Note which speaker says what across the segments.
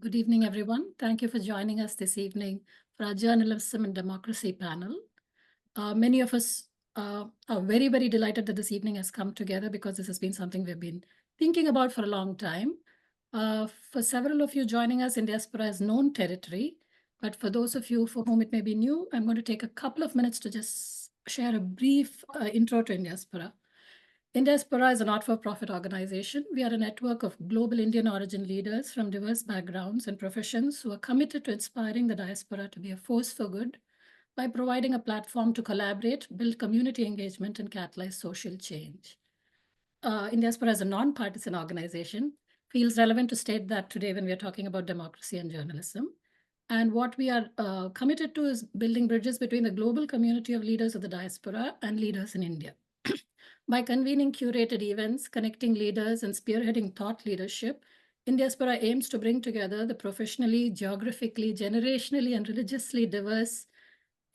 Speaker 1: Good evening, everyone. Thank you for joining us this evening for our Journalism and Democracy panel. Many of us are very, very delighted that this evening has come together because this has been something we've been thinking about for a long time. For several of you joining us, Indiaspora is known territory, but for those of you for whom it may be new, I'm going to take a couple of minutes to just share a brief intro to Indiaspora. Indiaspora is a not-for-profit organization. We are a network of global Indian origin leaders from diverse backgrounds and professions who are committed to inspiring the diaspora to be a force for good by providing a platform to collaborate, build community engagement, and catalyze social change. Indiaspora as a non-partisan organization feels relevant to state that today when we are talking about democracy and journalism. And what we are committed to is building bridges between the global community of leaders of the diaspora and leaders in India. By convening curated events, connecting leaders, and spearheading thought leadership, Indiaspora aims to bring together the professionally, geographically, generationally, and religiously diverse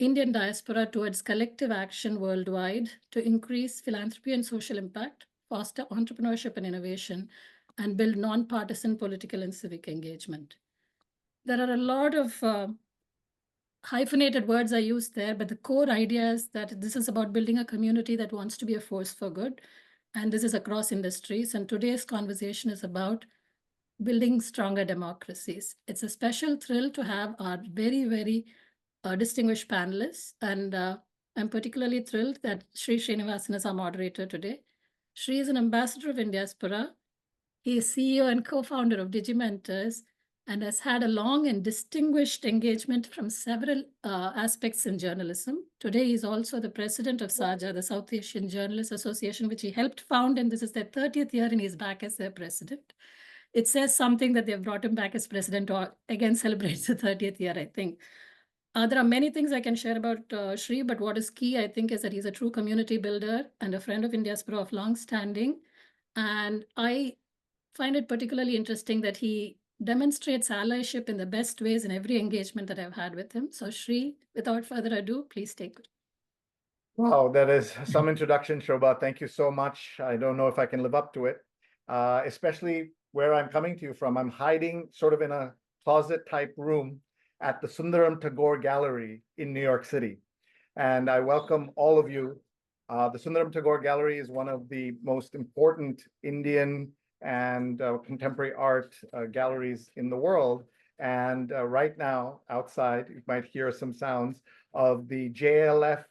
Speaker 1: Indian diaspora towards collective action worldwide to increase philanthropy and social impact, foster entrepreneurship and innovation, and build nonpartisan political and civic engagement. There are a lot of hyphenated words I used there, but the core idea is that this is about building a community that wants to be a force for good. And this is across industries. And today's conversation is about building stronger democracies. It's a special thrill to have our very, very distinguished panelists. And I'm particularly thrilled that Sree Sreenivasan is our moderator today. Sree is an ambassador of Indiaspora. He is CEO and co-founder of Digimentors, and has had a long and distinguished engagement from several aspects in journalism. Today, he's also the president of SAJA, the South Asian Journalists Association, which he helped found, and this is their 30th year, and he's back as their president. It says something that they've brought him back as president, or again celebrates the 30th year, I think. There are many things I can share about Sree, but what is key, I think, is that he's a true community builder and a friend of Indiaspora of long standing. And I find it particularly interesting that he demonstrates allyship in the best ways in every engagement that I've had with him. So Sree, without further ado, please take it.
Speaker 2: Wow, that is some introduction, Shobha. Thank you so much. I don't know if I can live up to it, especially where I'm coming to you from. I'm hiding sort of in a closet type room at the Sundaram Tagore Gallery in New York City. And I welcome all of you. The Sundaram Tagore Gallery is one of the most important Indian and contemporary art galleries in the world. And right now, outside, you might hear some sounds of the JLF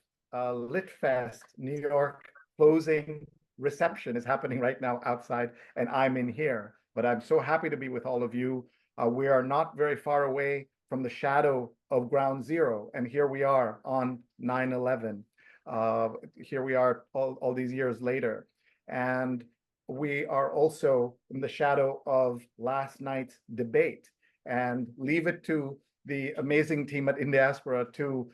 Speaker 2: Lit Fest New York closing reception is happening right now outside, and I'm in here. But I'm so happy to be with all of you. We are not very far away from the shadow of Ground Zero, and here we are on 9/11. Here we are all these years later. And we are also in the shadow of last night's debate, and leave it to the amazing team at Indiaspora to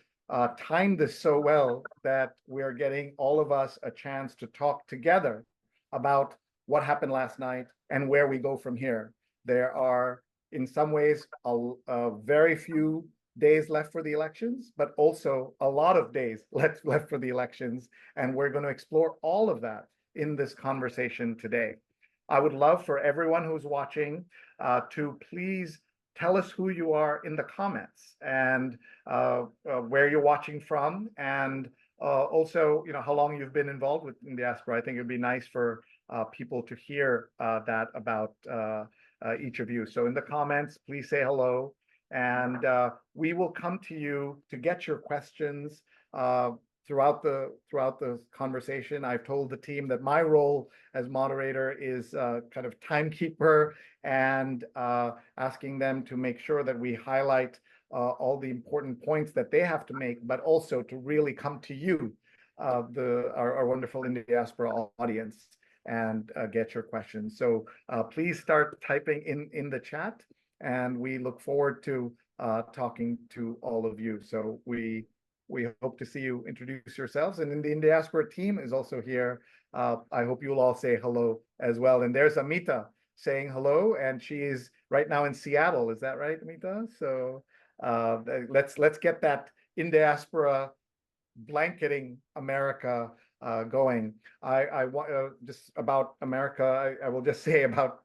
Speaker 2: time this so well that we're getting all of us a chance to talk together about what happened last night and where we go from here. There are, in some ways, a very few days left for the elections, but also a lot of days left for the elections. And we're going to explore all of that in this conversation today. I would love for everyone who's watching to please tell us who you are in the comments, and where you're watching from, and also, how long you've been involved with Indiaspora. I think it'd be nice for people to hear that about each of you. So in the comments, please say hello, and we will come to you to get your questions throughout the conversation. I've told the team that my role as moderator is kind of timekeeper, and asking them to make sure that we highlight all the important points that they have to make, but also to really come to you, our wonderful Indiaspora audience, and get your questions. So please start typing in the chat, and we look forward to talking to all of you. So we hope to see you introduce yourselves. And the Indiaspora team is also here. I hope you'll all say hello as well. And there's Amita saying hello, and she is right now in Seattle. Is that right, Amita? So let's get that Indiaspora blanketing America going. I want just about America. I will just say about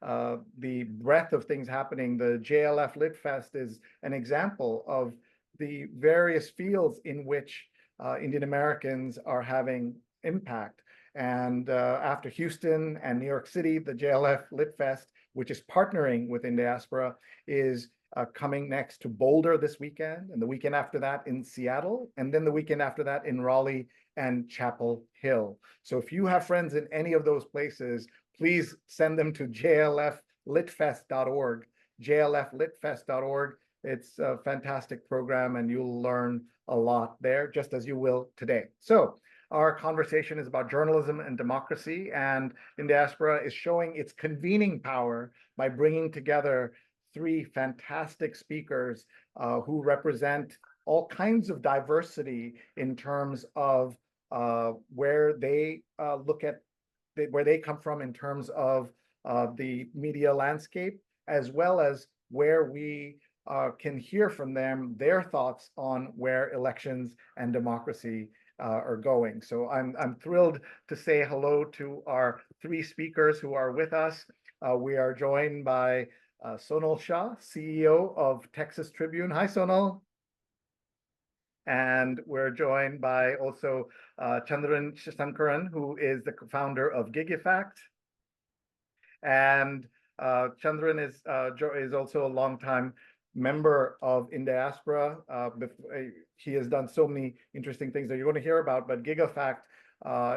Speaker 2: the breadth of things happening. The JLF Lit Fest is an example of the various fields in which Indian Americans are having impact. And after Houston and New York City, the JLF Lit Fest, which is partnering with Indiaspora, is coming next to Boulder this weekend, and the weekend after that in Seattle, and then the weekend after that in Raleigh and Chapel Hill. So if you have friends in any of those places, please send them to jlflitfest.org, jlflitfest.org. It's a fantastic program, and you'll learn a lot there, just as you will today. So our conversation is about journalism and democracy, and Indiaspora is showing its convening power by bringing together three fantastic speakers who represent all kinds of diversity in terms of where they look at where they come from in terms of the media landscape, as well as where we can hear from them their thoughts on where elections and democracy are going. So I'm thrilled to say hello to our three speakers who are with us. We are joined by Sonal Shah, CEO of Texas Tribune. Hi, Sonal. And we're joined by also Chandran Sankaran, who is the founder of Gigafact. And Chandran is also a longtime member of Indiaspora. He has done so many interesting things that you're going to hear about, but Gigafact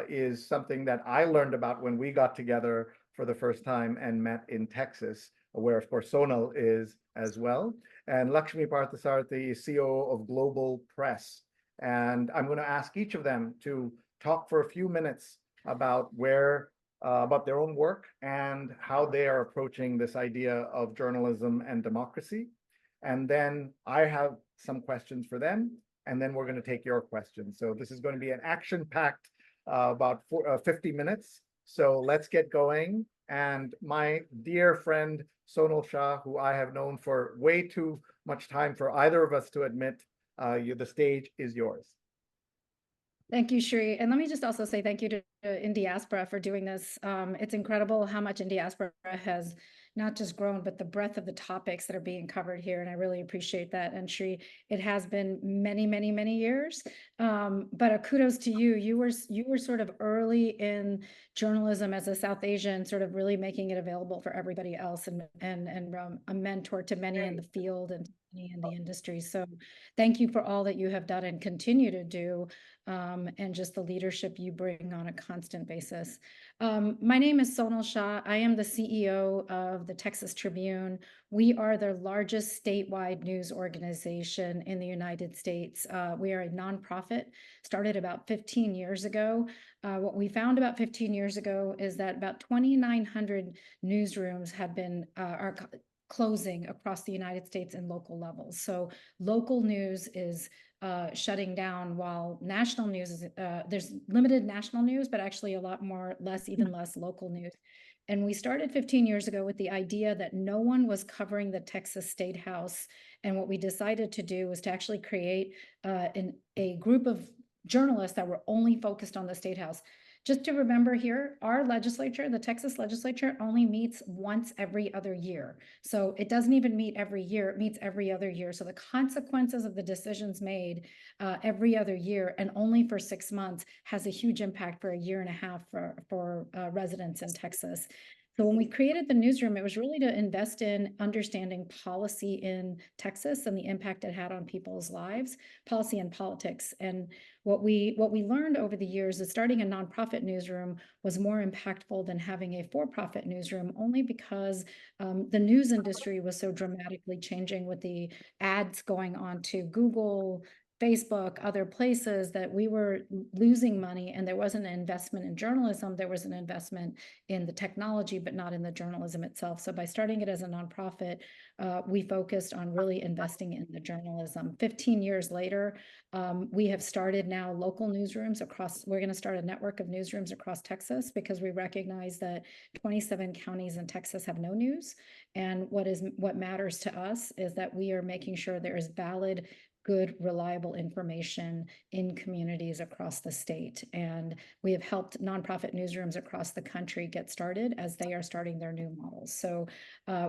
Speaker 2: is something that I learned about when we got together for the first time and met in Texas, where of course Sonal is as well. And Laxmi Parthasarathy is COO of Global Press. And I'm going to ask each of them to talk for a few minutes about about their own work and how they are approaching this idea of journalism and democracy. And then I have some questions for them, and then we're going to take your questions. So this is going to be an action-packed about 50 minutes. So let's get going. And my dear friend, Sonal Shah, who I have known for way too much time for either of us to admit, the stage is yours.
Speaker 3: Thank you, Sree. And let me just also say thank you to Indiaspora for doing this. It's incredible how much Indiaspora has not just grown, but the breadth of the topics that are being covered here. And I really appreciate that. And Sree, it has been many, many, many years. But a kudos to you. You were sort of early in journalism as a South Asian, sort of really making it available for everybody else, and a mentor to many in the field and in the industry. So thank you for all that you have done and continue to do, and just the leadership you bring on a constant basis. My name is Sonal Shah. I am the CEO of the Texas Tribune. We are the largest statewide news organization in the United States. We are a nonprofit, started about 15 years ago. What we found about 15 years ago is that about 2,900 newsrooms have been are closing across the United States in local levels. So local news is shutting down, while national news is, there's limited national news, but actually a lot more, even less local news. And we started 15 years ago with the idea that no one was covering the Texas State House. And what we decided to do was to actually create a group of journalists that were only focused on the State House. Just to remember here, our legislature, the Texas legislature, only meets once every other year. So it doesn't even meet every year, it meets every other year. So the consequences of the decisions made every other year and only for 6 months has a huge impact for a year and a half for residents in Texas. So when we created the newsroom, it was really to invest in understanding policy in Texas and the impact it had on people's lives, policy and politics. And what we learned over the years is starting a nonprofit newsroom was more impactful than having a for-profit newsroom, only because the news industry was so dramatically changing with the ads going on to Google, Facebook, other places, that we were losing money, and there wasn't an investment in journalism. There was an investment in the technology, but not in the journalism itself. So by starting it as a nonprofit, we focused on really investing in the journalism. 15 years later, we have started now local newsrooms across. We're going to start a network of newsrooms across Texas because we recognize that 27 counties in Texas have no news. And what matters to us is that we are making sure there is valid good, reliable information in communities across the state. And we have helped nonprofit newsrooms across the country get started as they are starting their new models. So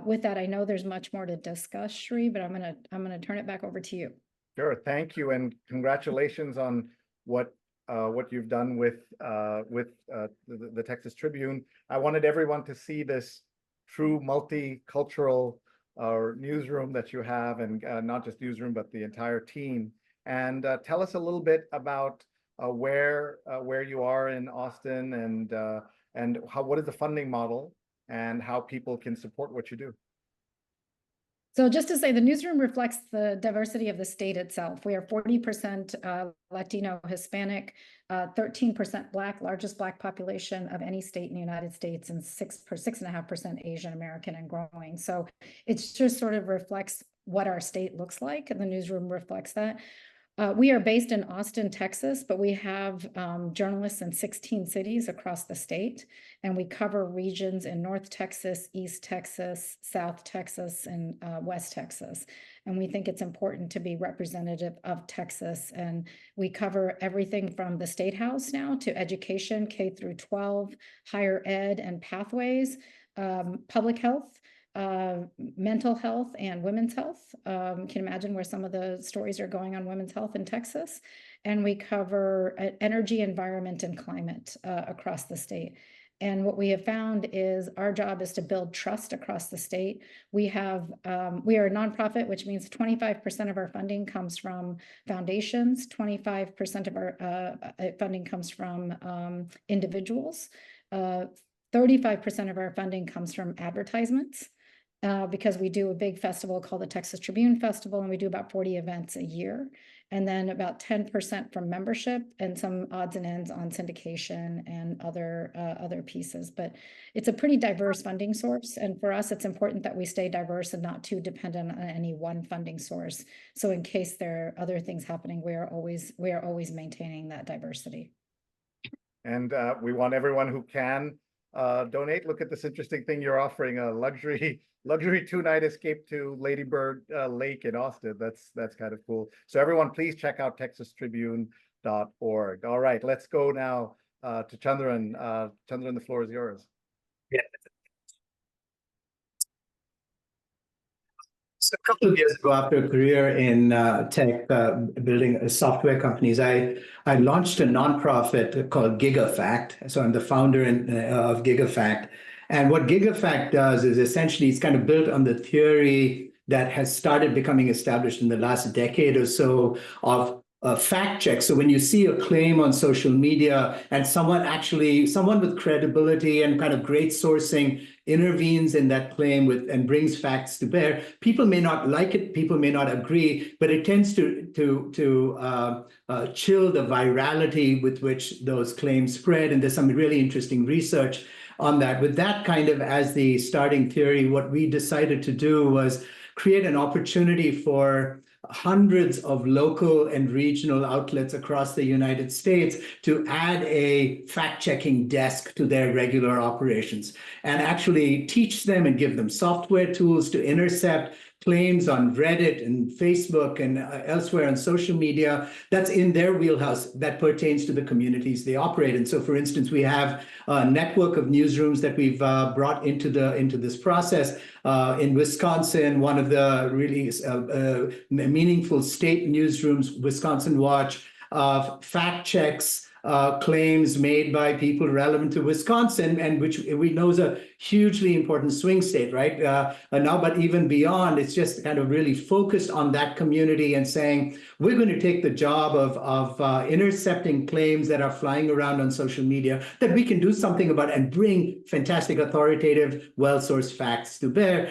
Speaker 3: with that, I know there's much more to discuss, Sree, but I'm gonna turn it back over to you.
Speaker 2: Sure, thank you, and congratulations on what you've done with the Texas Tribune. I wanted everyone to see this true multicultural newsroom that you have, and not just newsroom, but the entire team. And tell us a little bit about where you are in Austin, and what is the funding model, and how people can support what you do.
Speaker 3: So just to say, the newsroom reflects the diversity of the state itself. We are 40% Latino, Hispanic, 13% Black, largest Black population of any state in the United States, and 6.5% Asian American and growing. So it just sort of reflects what our state looks like, and the newsroom reflects that. We are based in Austin, Texas, but we have journalists in 16 cities across the state, and we cover regions in North Texas, East Texas, South Texas, and West Texas. And we think it's important to be representative of Texas. And we cover everything from the State House now to education, K through 12, higher ed and pathways, public health, mental health, and women's health. Can imagine where some of the stories are going on women's health in Texas. And we cover energy, environment, and climate across the state. And what we have found is our job is to build trust across the state. We are a nonprofit, which means 25% of our funding comes from foundations, 25% of our funding comes from individuals, 35% of our funding comes from advertisements. Because we do a big festival called the Texas Tribune Festival, and we do about 40 events a year. And then about 10% from membership, and some odds and ends on syndication and other pieces. But it's a pretty diverse funding source. And for us, it's important that we stay diverse and not too dependent on any one funding source. So in case there are other things happening, we are always maintaining that diversity. And
Speaker 2: we want everyone who can donate. Look at this interesting thing you're offering, a luxury 2-night escape to Lady Bird Lake in Austin. That's kind of cool. So everyone, please check out texastribune.org. All right, let's go now to Chandran. Chandran, the floor is yours.
Speaker 4: Yeah. So a couple of years ago, after a career in tech, building software companies, I launched a nonprofit called Gigafact. So I'm the founder of Gigafact. And what Gigafact does is essentially it's kind of built on the theory that has started becoming established in the last decade or so of fact check. So when you see a claim on social media and someone with credibility and kind of great sourcing intervenes in that claim and brings facts to bear, people may not like it, people may not agree, but it tends to chill the virality with which those claims spread. And there's some really interesting research on that. With that kind of as the starting theory, what we decided to do was create an opportunity for hundreds of local and regional outlets across the United States to add a fact-checking desk to their regular operations and actually teach them and give them software tools to intercept claims on Reddit and Facebook and elsewhere on social media that's in their wheelhouse that pertains to the communities they operate in. So for instance, we have a network of newsrooms that we've brought into this process. In Wisconsin, one of the really meaningful state newsrooms, Wisconsin Watch, fact checks claims made by people relevant to Wisconsin, and which we know is a hugely important swing state, right? Now, but even beyond, it's just kind of really focused on that community and saying, we're going to take the job of intercepting claims that are flying around on social media that we can do something about and bring fantastic, authoritative, well-sourced facts to bear.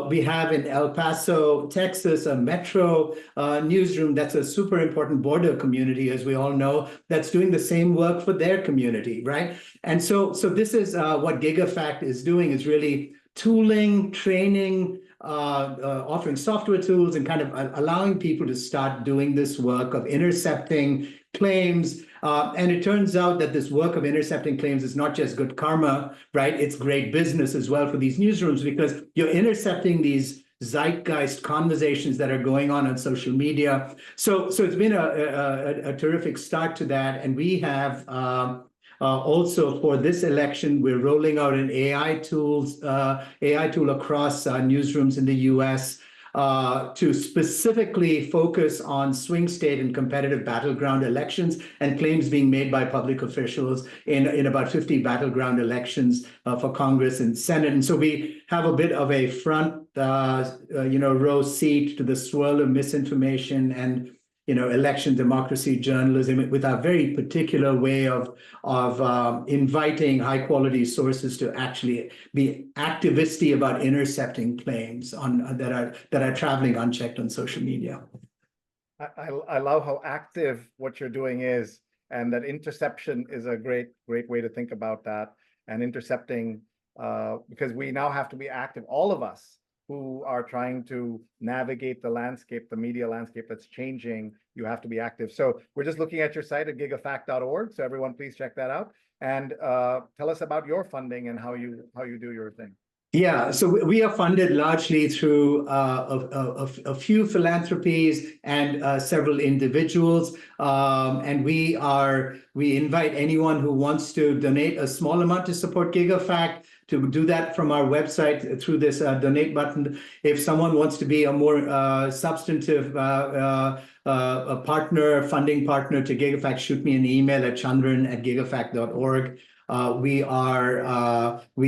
Speaker 4: We have in El Paso, Texas, a Metro newsroom that's a super important border community, as we all know, that's doing the same work for their community, right? And so this is what Gigafact is doing, is really tooling, training, offering software tools and kind of allowing people to start doing this work of intercepting claims. And it turns out that this work of intercepting claims is not just good karma, right? It's great business as well for these newsrooms, because you're intercepting these zeitgeist conversations that are going on social media. So it's been a terrific start to that. And we have also for this election, we're rolling out an AI tool across newsrooms in the US to specifically focus on swing state and competitive battleground elections and claims being made by public officials in about 50 battleground elections for Congress and Senate. And so we have a bit of a front row seat to the swirl of misinformation and election democracy journalism with a very particular way of inviting high quality sources to actually be activisty about intercepting claims that are traveling unchecked on social media.
Speaker 2: I love how active what you're doing is, and that interception is a great way to think about that, and intercepting because we now have to be active, all of us who are trying to navigate the landscape, the media landscape that's changing. You have to be active. So we're just looking at your site at gigafact.org. So everyone, please check that out and tell us about your funding and how you do your thing.
Speaker 4: Yeah, so we are funded largely through a few philanthropies and several individuals, and we invite anyone who wants to donate a small amount to support Gigafact to do that from our website through this donate button. If someone wants to be a more substantive funding partner to Gigafact, shoot me an email at chandran@gigafact.org. We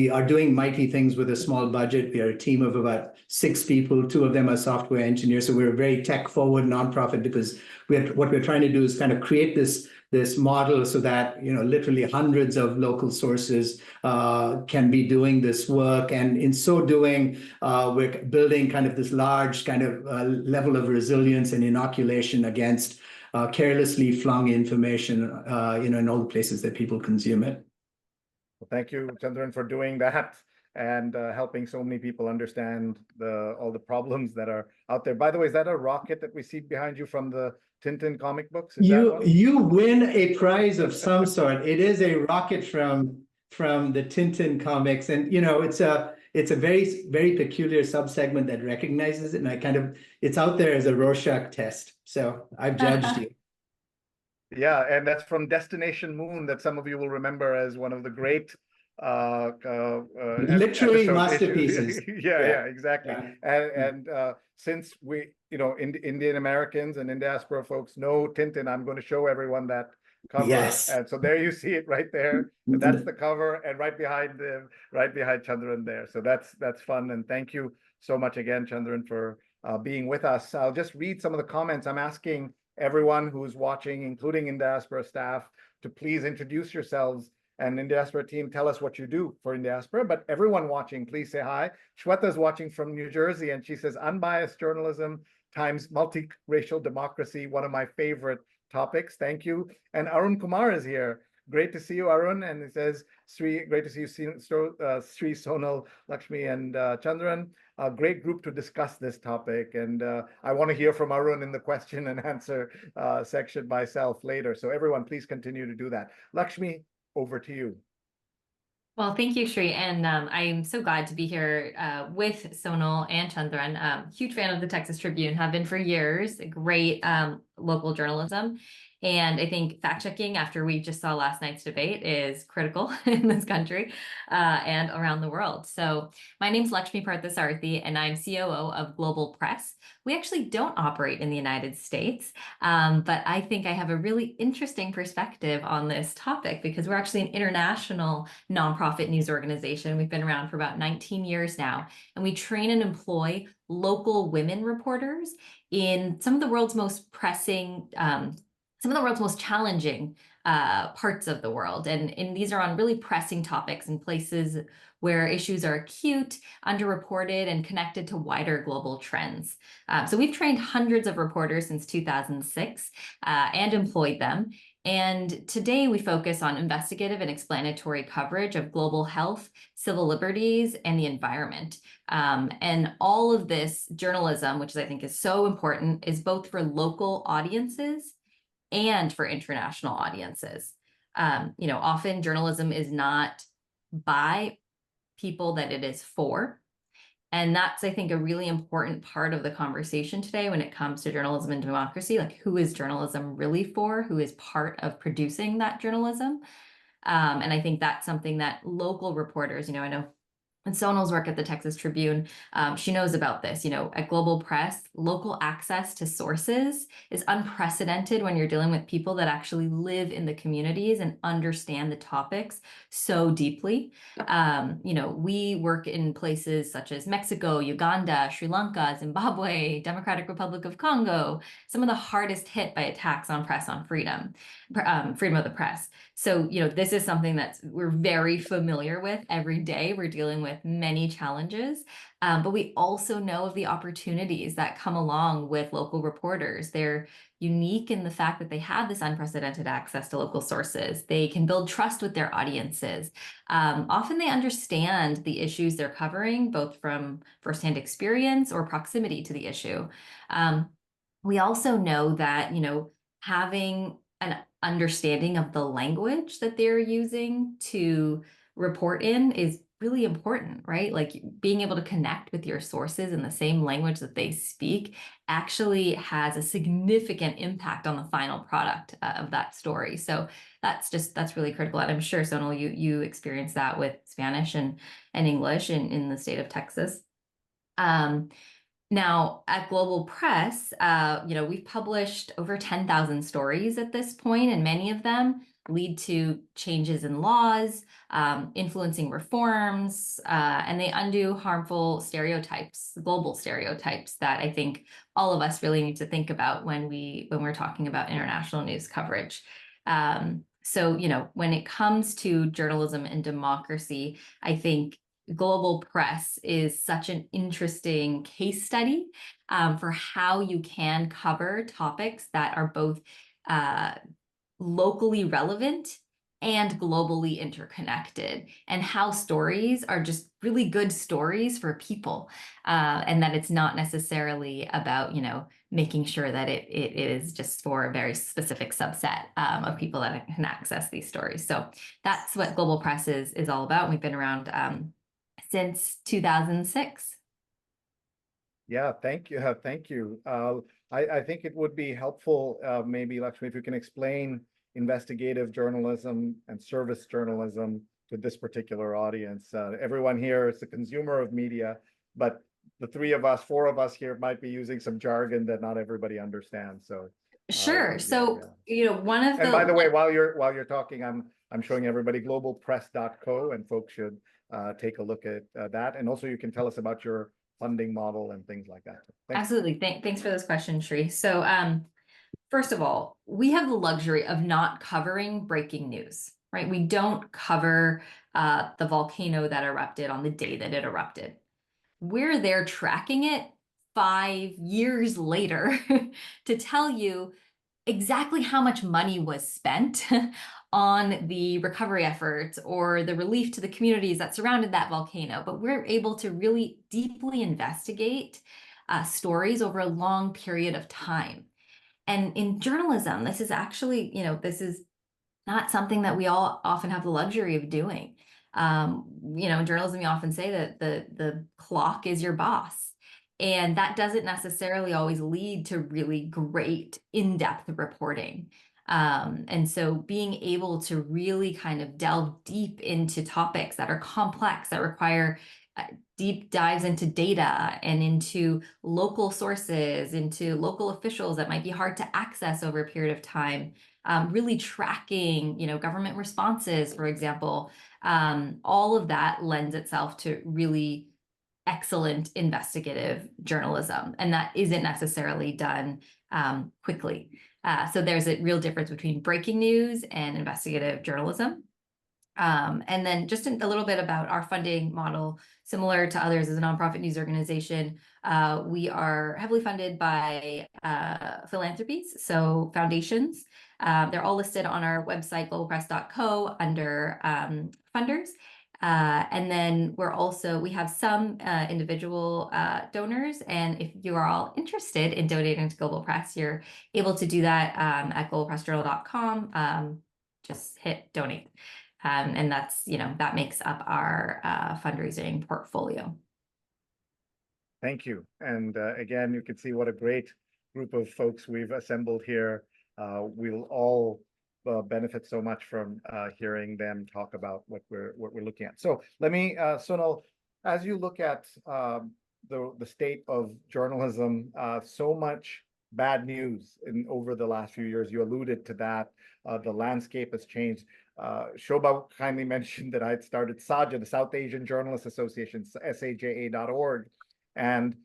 Speaker 4: are doing mighty things with a small budget. We are a team of about 6 people. 2 of them are software engineers. So we're a very tech-forward nonprofit because what we're trying to do is kind of create this model so that literally hundreds of local sources can be doing this work. And in so doing, we're building kind of this large kind of level of resilience and inoculation against carelessly flung information in all the places that people consume it.
Speaker 2: Well, thank you, Chandran, for doing that and helping so many people understand all the problems that are out there. By the way, is that a rocket that we see behind you from the Tintin comic books?
Speaker 4: You win a prize of some sort. It is a rocket from the Tintin comics, and it's a very, very peculiar subsegment that recognizes it, and it's out there as a Rorschach test. So I've judged you.
Speaker 2: Yeah, and that's from Destination Moon, that some of you will remember as one of the great
Speaker 4: literary masterpieces.
Speaker 2: Yeah, exactly.
Speaker 4: Yeah.
Speaker 2: And since we, Indian Americans and Indiaspora folks know Tintin, I'm going to show everyone that cover.
Speaker 4: Yes.
Speaker 2: And so there you see it right there. That's the cover, and right behind Chandran there. So that's fun. And thank you so much again, Chandran, for being with us. I'll just read some of the comments. I'm asking everyone who's watching, including Indiaspora staff, to please introduce yourselves. And Indiaspora team, tell us what you do for Indiaspora. But everyone watching, please say hi. Shweta's watching from New Jersey, and she says, unbiased journalism times multiracial democracy, one of my favorite topics. Thank you. And Arun Kumar is here. Great to see you, Arun. And it says, great to see you, Sree, Sonal, Laxmi, and Chandran. A great group to discuss this topic. And I want to hear from Arun in the question and answer section myself later. So everyone, please continue to do that. Laxmi, over to you.
Speaker 5: Well, thank you, Sree. And I'm so glad to be here with Sonal and Chandran. Huge fan of the Texas Tribune, have been for years. Great local journalism. And I think fact-checking, after we just saw last night's debate, is critical in this country and around the world. So my name's Laxmi Parthasarathy, and I'm COO of Global Press. We actually don't operate in the United States, but I think I have a really interesting perspective on this topic because we're actually an international nonprofit news organization. We've been around for about 19 years now, and we train and employ local women reporters in some of the world's most pressing some of the world's most challenging parts of the world. And these are on really pressing topics in places where issues are acute, underreported, and connected to wider global trends. So we've trained hundreds of reporters since 2006 and employed them. And today we focus on investigative and explanatory coverage of global health, civil liberties, and the environment. And all of this journalism, which I think is so important, is both for local audiences and for international audiences. Often journalism is not by people that it is for. And that's, I think, a really important part of the conversation today when it comes to journalism and democracy. Like, who is journalism really for? Who is part of producing that journalism? And I think that's something that local reporters, I know and Sonal's work at the Texas Tribune, she knows about this. At Global Press, local access to sources is unprecedented when you're dealing with people that actually live in the communities and understand the topics so deeply. We work in places such as Mexico, Uganda, Sri Lanka, Zimbabwe, Democratic Republic of Congo, some of the hardest hit by attacks on press on freedom of the press. So, this is something that we're very familiar with every day. We're dealing with many challenges, but we also know of the opportunities that come along with local reporters. They're unique in the fact that they have this unprecedented access to local sources. They can build trust with their audiences. Often they understand the issues they're covering, both from firsthand experience or proximity to the issue. We also know that, having an understanding of the language that they're using to report in is really important, right? Like, being able to connect with your sources in the same language that they speak actually has a significant impact on the final product of that story. So that's really critical. And I'm sure, Sonal, you experience that with Spanish and English in the state of Texas. Now, at Global Press, we've published over 10,000 stories at this point, and many of them lead to changes in laws, influencing reforms, and they undo harmful stereotypes, global stereotypes that I think all of us really need to think about when we're talking about international news coverage. So, when it comes to journalism and democracy, I think Global Press is such an interesting case study for how you can cover topics that are both locally relevant and globally interconnected, and how stories are just really good stories for people, and that it's not necessarily about, making sure that it is just for a very specific subset of people that can access these stories. So that's what Global Press is all about. We've been around since 2006.
Speaker 2: Yeah, thank you. Thank you. I think it would be helpful, maybe, Laxmi, if you can explain investigative journalism and service journalism to this particular audience. Everyone here is a consumer of media, but the four of us here might be using some jargon that not everybody understands. So
Speaker 5: sure. One of
Speaker 2: and by the way, while you're talking, I'm showing everybody globalpress.co, and folks should take a look at that. And also, you can tell us about your funding model and things like that. Thanks.
Speaker 5: Absolutely. Thanks for this question, Sree. So first of all, we have the luxury of not covering breaking news, right? We don't cover the volcano that erupted on the day that it erupted. We're there tracking it 5 years later to tell you exactly how much money was spent on the recovery efforts or the relief to the communities that surrounded that volcano. But we're able to really deeply investigate stories over a long period of time. And in journalism, this is actually, this is not something that we all often have the luxury of doing. In journalism, you often say that the clock is your boss. And that doesn't necessarily always lead to really great in-depth reporting. And so being able to really kind of delve deep into topics that are complex, that require deep dives into data and into local sources, into local officials that might be hard to access over a period of time, really tracking, government responses, for example, all of that lends itself to really excellent investigative journalism, and that isn't necessarily done quickly. So there's a real difference between breaking news and investigative journalism. And then just a little bit about our funding model. Similar to others, as a nonprofit news organization, we are heavily funded by philanthropies, so foundations. They're all listed on our website, globalpress.co, under funders. And then we have some individual donors, and if you are all interested in donating to Global Press, you're able to do that at globalpressjournal.com. Just hit donate. And that's, that makes up our fundraising portfolio.
Speaker 2: Thank you. And again, you can see what a great group of folks we've assembled here. We'll all benefit so much from hearing them talk about what we're looking at. So let me, Sonal, as you look at the state of journalism, so much bad news over the last few years. You alluded to that. The landscape has changed. Shobha kindly mentioned that I had started SAJA, the South Asian Journalists Association, saja.org. And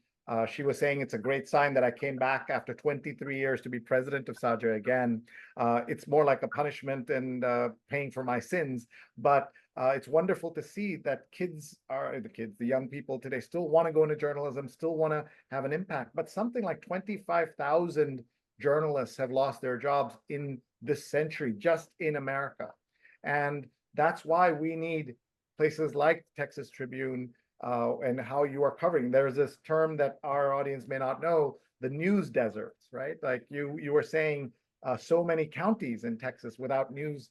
Speaker 2: she was saying it's a great sign that I came back after 23 years to be president of SAJA again. It's more like a punishment and paying for my sins, but it's wonderful to see that the young people today still want to go into journalism, still want to have an impact. But something like 25,000 journalists have lost their jobs in this century, just in America. And that's why we need places like Texas Tribune and how you are covering. There's this term that our audience may not know, the news deserts, right? Like you were saying, so many counties in Texas without news,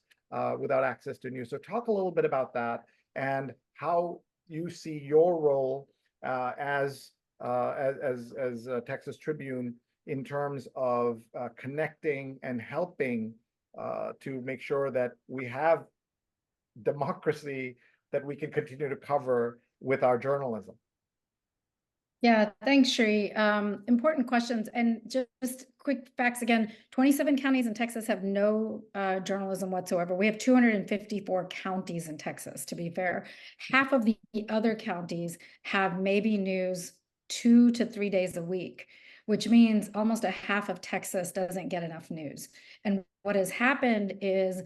Speaker 2: without access to news. So talk a little bit about that and how you see your role as Texas Tribune in terms of connecting and helping to make sure that we have democracy that we can continue to cover with our journalism.
Speaker 3: Yeah, thanks, Sree. Important questions. And just quick facts again, 27 counties in Texas have no journalism whatsoever. We have 254 counties in Texas, to be fair. Half of the other counties have maybe news 2 to 3 days a week, which means almost a half of Texas doesn't get enough news. And what has happened is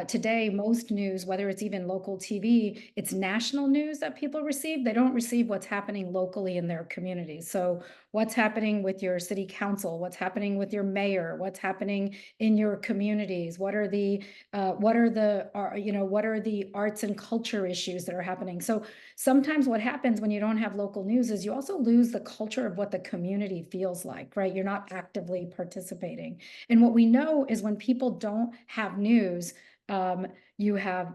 Speaker 3: today, most news, whether it's even local TV, it's national news that people receive. They don't receive what's happening locally in their communities. So what's happening with your city council, what's happening with your mayor, what's happening in your communities, what are the arts and culture issues that are happening. So sometimes what happens when you don't have local news is you also lose the culture of what the community feels like, right? You're not actively participating. And what we know is when people don't have news, you have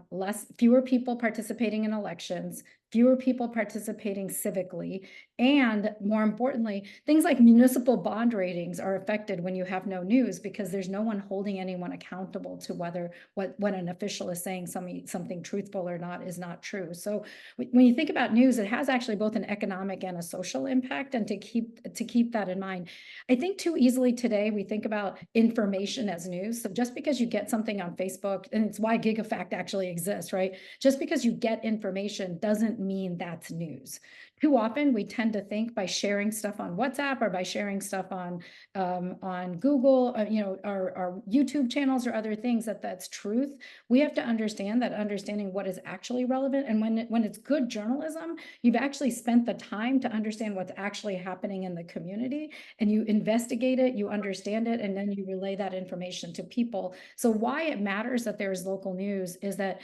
Speaker 3: fewer people participating in elections, fewer people participating civically, and more importantly, things like municipal bond ratings are affected when you have no news because there's no one holding anyone accountable to whether what an official is saying something truthful or not is not true. So when you think about news, it has actually both an economic and a social impact, and to keep that in mind. I think too easily today we think about information as news. So just because you get something on Facebook, and it's why Gigafact actually exists, right? Just because you get information doesn't mean that's news. Too often we tend to think by sharing stuff on WhatsApp or by sharing stuff on Google, our YouTube channels or other things that's truth. We have to understand that understanding what is actually relevant, and when it's good journalism, you've actually spent the time to understand what's actually happening in the community, and you investigate it, you understand it, and then you relay that information to people. So why it matters that there's local news is that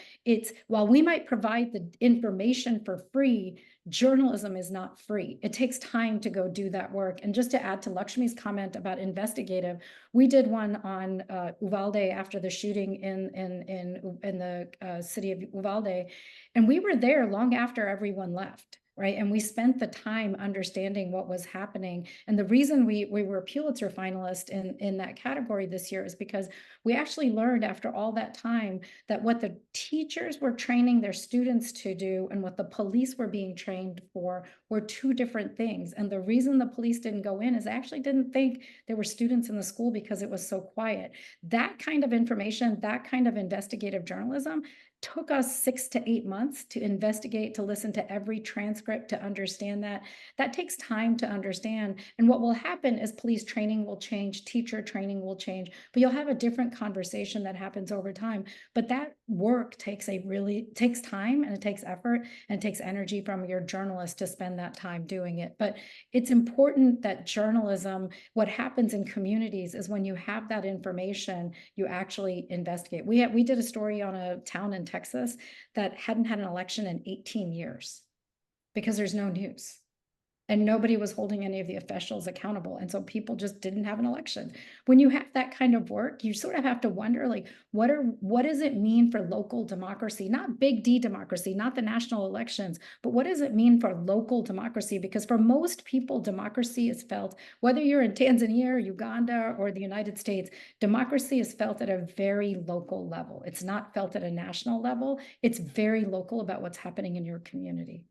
Speaker 3: while we might provide the information for free, journalism is not free. It takes time to go do that work. And just to add to Laxmi's comment about investigative, we did one on Uvalde after the shooting in the city of Uvalde, and we were there long after everyone left. Right. And we spent the time understanding what was happening. And the reason we were a Pulitzer finalist in that category this year is because we actually learned after all that time that what the teachers were training their students to do and what the police were being trained for were two different things. And the reason the police didn't go in is they actually didn't think there were students in the school because it was so quiet. That kind of information, that kind of investigative journalism took us 6 to 8 months to investigate, to listen to every transcript, to understand that. That takes time to understand. And what will happen is police training will change, teacher training will change, but you'll have a different conversation that happens over time. But that work takes time, and it takes effort, and it takes energy from your journalist to spend that time doing it. But it's important that journalism, what happens in communities is when you have that information, you actually investigate. We did a story on a town in Texas that hadn't had an election in 18 years because there's no news. and nobody was holding any of the officials accountable. And so people just didn't have an election. When you have that kind of work, you sort of have to wonder, like, what does it mean for local democracy? Not big D democracy, not the national elections, but what does it mean for local democracy? Because for most people, democracy is felt, whether you're in Tanzania or Uganda or the United States, democracy is felt at a very local level. It's not felt at a national level. It's very local about what's happening in your community.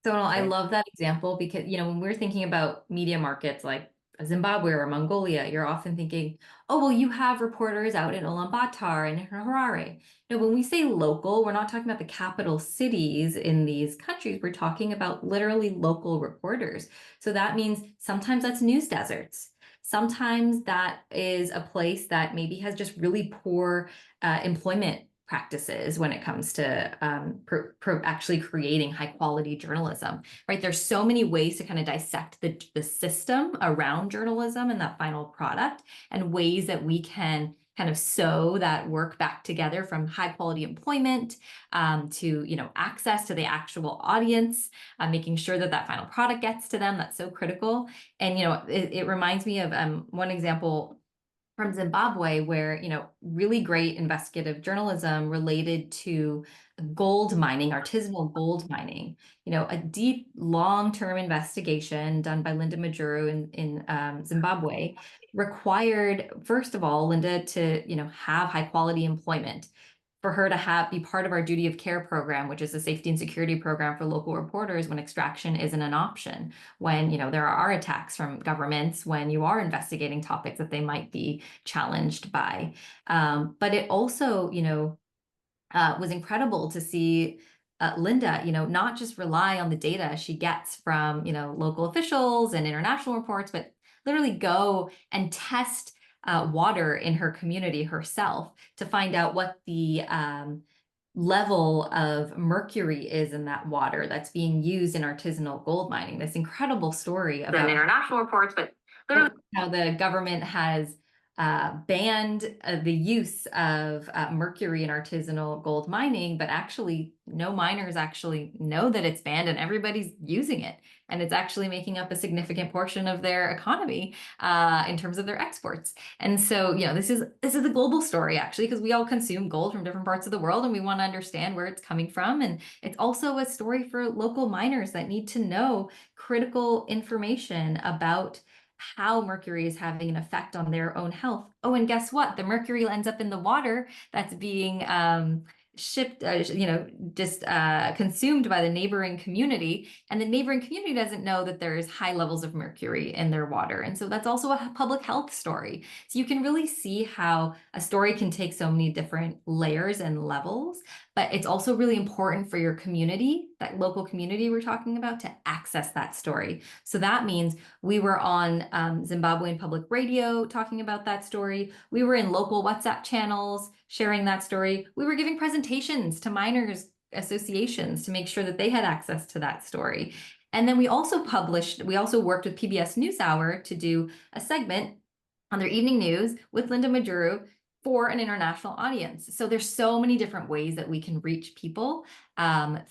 Speaker 5: Sonal, I love that example because, when we're thinking about media markets like Zimbabwe or Mongolia, you're often thinking, oh, well, you have reporters out in Ulaanbaatar and in Harare. When we say local, we're not talking about the capital cities in these countries. We're talking about literally local reporters. So that means sometimes that's news deserts. Sometimes that is a place that maybe has just really poor employment practices when it comes to actually creating high quality journalism, right? There's so many ways to kind of dissect the system around journalism and that final product, and ways that we can kind of sew that work back together, from high quality employment to access to the actual audience, making sure that that final product gets to them. That's so critical. And it reminds me of one example from Zimbabwe, where really great investigative journalism related to gold mining, artisanal gold mining. A deep, long-term investigation done by Linda Majuru in Zimbabwe required, first of all, Linda to have high-quality employment, for her to be part of our duty of care program, which is a safety and security program for local reporters when extraction isn't an option, when there are attacks from governments, when you are investigating topics that they might be challenged by. But it also was incredible to see Linda not just rely on the data she gets from local officials and international reports, but literally go and test water in her community herself to find out what the level of mercury is in that water that's being used in artisanal gold mining. This incredible story about international reports, but literally how the government has banned the use of mercury in artisanal gold mining, but actually no miners actually know that it's banned, and everybody's using it. And it's actually making up a significant portion of their economy in terms of their exports. And so, this is a global story, actually, because we all consume gold from different parts of the world, and we want to understand where it's coming from. And it's also a story for local miners that need to know critical information about how mercury is having an effect on their own health. Oh, and guess what? The mercury ends up in the water that's being shipped, consumed by the neighboring community, and the neighboring community doesn't know that there's high levels of mercury in their water. And so that's also a public health story. So you can really see how a story can take so many different layers and levels, but it's also really important for your community, that local community we're talking about, to access that story. So that means we were on Zimbabwean public radio talking about that story. We were in local WhatsApp channels sharing that story. We were giving presentations to miners associations to make sure that they had access to that story. And then we also worked with PBS NewsHour to do a segment on their evening news with Linda Majuru for an international audience. So there's so many different ways that we can reach people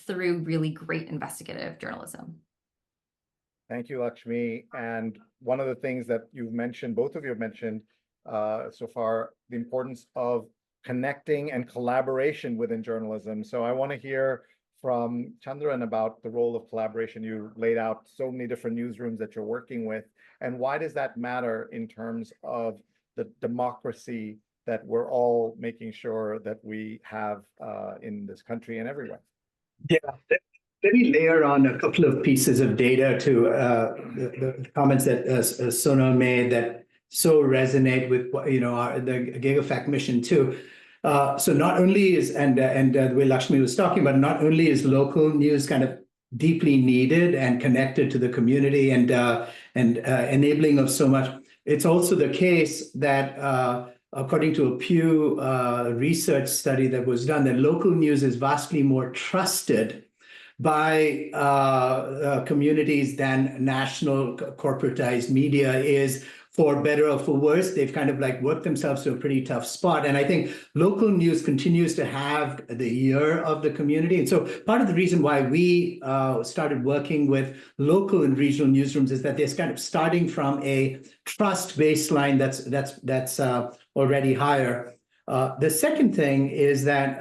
Speaker 5: through really great investigative journalism.
Speaker 2: Thank you, Laxmi. And one of the things that you've mentioned, both of you have mentioned so far, the importance of connecting and collaboration within journalism. So I want to hear from Chandran about the role of collaboration. You laid out so many different newsrooms that you're working with, and why does that matter in terms of the democracy that we're all making sure that we have in this country and everywhere?
Speaker 4: Yeah. Let me layer on a couple of pieces of data to the comments that Sonal made that so resonate with the Gigafact mission too. So not only is and the way Laxmi was talking about, not only is local news kind of deeply needed and connected to the community and enabling of so much, it's also the case that according to a Pew research study that was done, that local news is vastly more trusted by communities than national corporatized media is for better or for worse, they've kind of like worked themselves to a pretty tough spot. And I think local news continues to have the ear of the community. And so part of the reason why we started working with local and regional newsrooms is that they're kind of starting from a trust baseline that's already higher. The second thing is that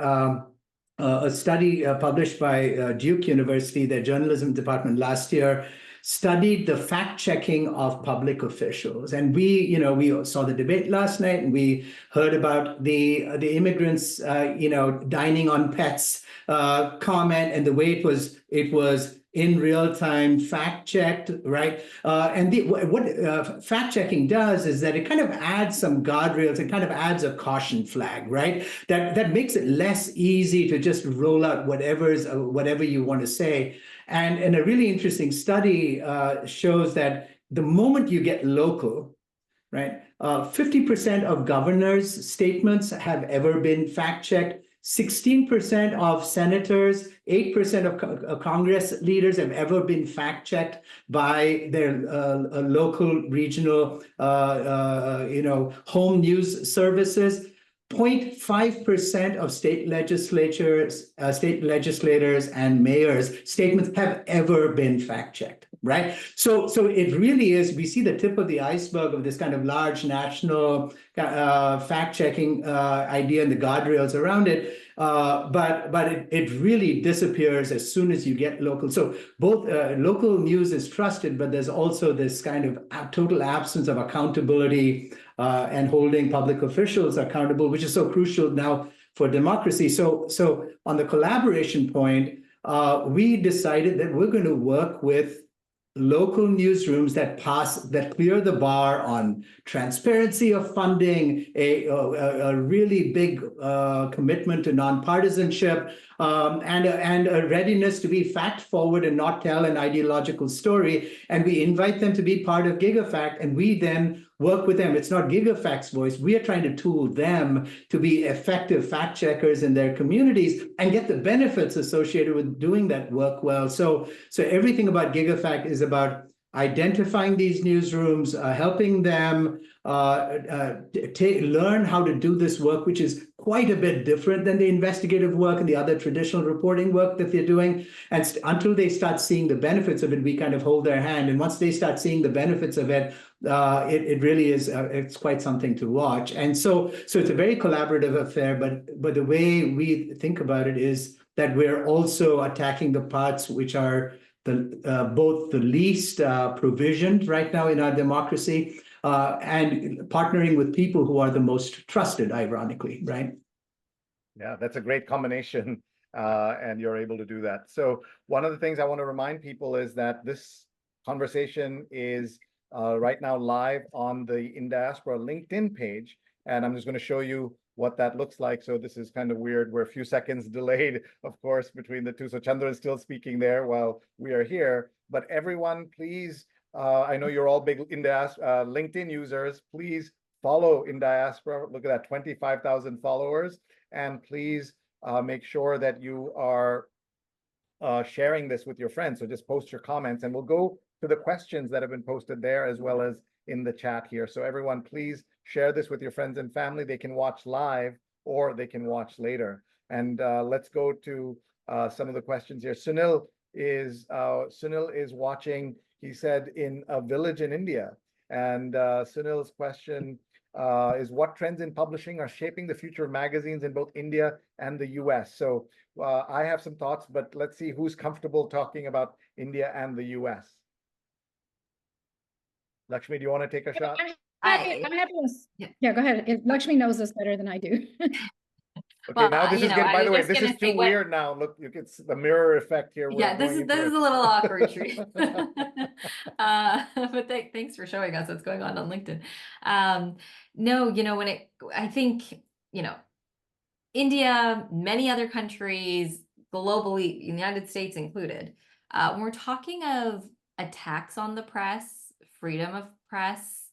Speaker 4: a study published by Duke University, their journalism department last year, studied the fact-checking of public officials. And we saw the debate last night, and we heard about the immigrants, dining on pets comment, and the way it was in real time fact-checked, right? And what fact-checking does is that it kind of adds some guardrails, it kind of adds a caution flag, right? That makes it less easy to just roll out whatever you want to say. And a really interesting study shows that the moment you get local, right, 50% of governors' statements have ever been fact-checked. 16% of senators, 8% of Congress leaders have ever been fact-checked by their local, regional, home news services. 0.5% of state legislators and mayors' statements have ever been fact-checked, right? So it really is, we see the tip of the iceberg of this kind of large national fact-checking idea and the guardrails around it. But it really disappears as soon as you get local. So both local news is trusted, but there's also this kind of total absence of accountability and holding public officials accountable, which is so crucial now for democracy. So on the collaboration point, we decided that we're going to work with local newsrooms that clear the bar on transparency of funding, a really big commitment to nonpartisanship, and a readiness to be fact forward and not tell an ideological story. And we invite them to be part of Gigafact, and we then work with them. It's not Gigafact's voice. We are trying to tool them to be effective fact checkers in their communities and get the benefits associated with doing that work well. So everything about Gigafact is about identifying these newsrooms, helping them learn how to do this work, which is quite a bit different than the investigative work and the other traditional reporting work that they're doing. And until they start seeing the benefits of it, we kind of hold their hand. And once they start seeing the benefits of it, it really is, it's quite something to watch. And so it's a very collaborative affair, but the way we think about it is that we're also attacking the parts which are both the least provisioned right now in our democracy, and partnering with people who are the most trusted, ironically, right?
Speaker 2: Yeah, that's a great combination, and you're able to do that. So one of the things I want to remind people is that this conversation is right now live on the Indiaspora LinkedIn page, and I'm just going to show you what that looks like. So this is kind of weird. We're a few seconds delayed, of course, between the two. So Chandran is still speaking there while we are here. But everyone, please, I know you're all big LinkedIn users. Please follow Indiaspora. Look at that, 25,000 followers. And please make sure that you are sharing this with your friends. So just post your comments, and we'll go to the questions that have been posted there as well as in the chat here. So everyone, please share this with your friends and family. They can watch live or they can watch later. And let's go to some of the questions here. Sunil is watching, he said, in a village in India. And Sunil's question is, what trends in publishing are shaping the future of magazines in both India and the US? So I have some thoughts, but let's see who's comfortable talking about India and the US. Laxmi, do you want to take a shot?
Speaker 3: I'm happy to, yeah, go ahead. Laxmi knows this better than I do.
Speaker 2: Okay,
Speaker 5: Well,
Speaker 2: now this is getting, by the way, this is too
Speaker 5: say,
Speaker 2: weird now. Look, it's the mirror effect here.
Speaker 5: Yeah, this is a little awkward, Sree. But thanks for showing us what's going on LinkedIn. No, I think, India, many other countries globally, United States included, when we're talking of attacks on the press, freedom of press,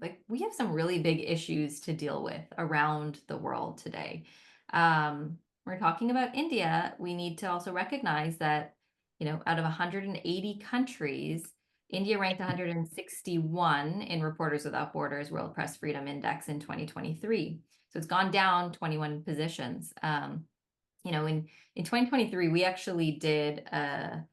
Speaker 5: like we have some really big issues to deal with around the world today. We're talking about India. We need to also recognize that, out of 180 countries, India ranked 161 in Reporters Without Borders World Press Freedom Index in 2023. So it's gone down 21 positions. You know, in 2023, we actually did and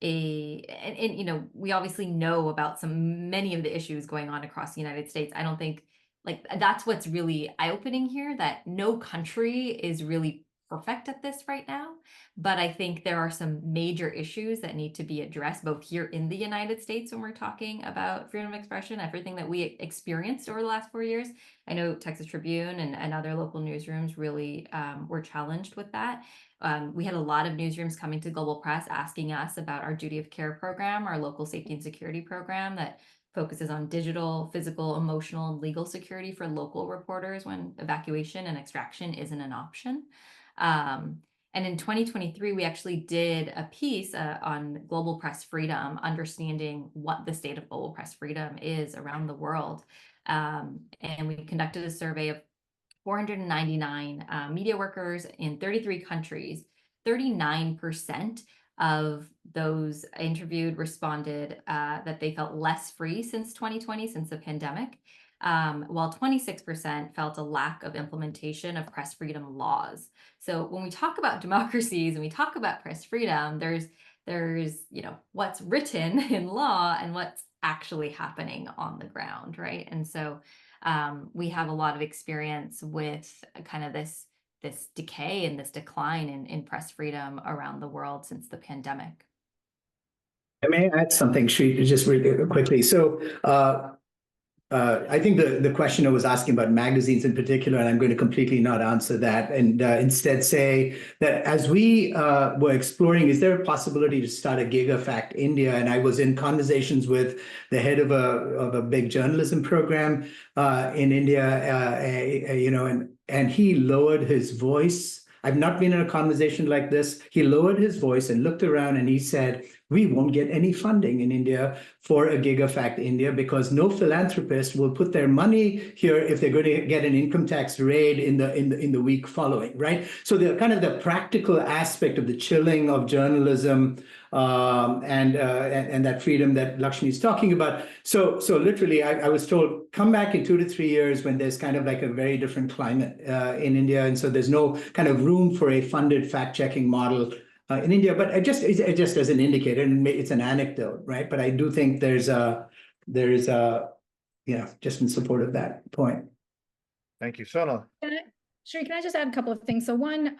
Speaker 5: you know, we obviously know about many of the issues going on across the United States. I don't think like that's what's really eye-opening here, that no country is really perfect at this right now. But I think there are some major issues that need to be addressed both here in the United States when we're talking about freedom of expression, everything that we experienced over the last 4 years. I know Texas Tribune and other local newsrooms really were challenged with that. We had a lot of newsrooms coming to Global Press asking us about our duty of care program, our local safety and security program that focuses on digital, physical, emotional, and legal security for local reporters when evacuation and extraction isn't an option. And in 2023, we actually did a piece on global press freedom, understanding what the state of global press freedom is around the world. And we conducted a survey of 499 media workers in 33 countries. 39% of those interviewed responded that they felt less free since 2020, since the pandemic, while 26% felt a lack of implementation of press freedom laws. So when we talk about democracies and we talk about press freedom, there's you know, what's written in law and what's actually happening on the ground, right? And so we have a lot of experience with kind of this decay and this decline in press freedom around the world since the pandemic.
Speaker 4: I may add something, Sree, just really quickly. So I think the questioner was asking about magazines in particular, and I'm going to completely not answer that and instead say that as we were exploring, is there a possibility to start a Gigafact India? And I was in conversations with the head of a big journalism program in India, you know, and he lowered his voice. I've not been in a conversation like this. He lowered his voice and looked around and he said, we won't get any funding in India for a Gigafact India because no philanthropist will put their money here if they're going to get an income tax raid in the week following, right? So the kind of the practical aspect of the chilling of journalism and that freedom that Laxmi is talking about. So literally, I was told, come back in 2 to 3 years when there's kind of like a very different climate in India, and so there's no kind of room for a funded fact-checking model in India. But it just as an indicator, and it's an anecdote, right? But I do think there's yeah, just in support of that point.
Speaker 2: Thank you, Sonal.
Speaker 3: Sree, can I just add a couple of things? So one,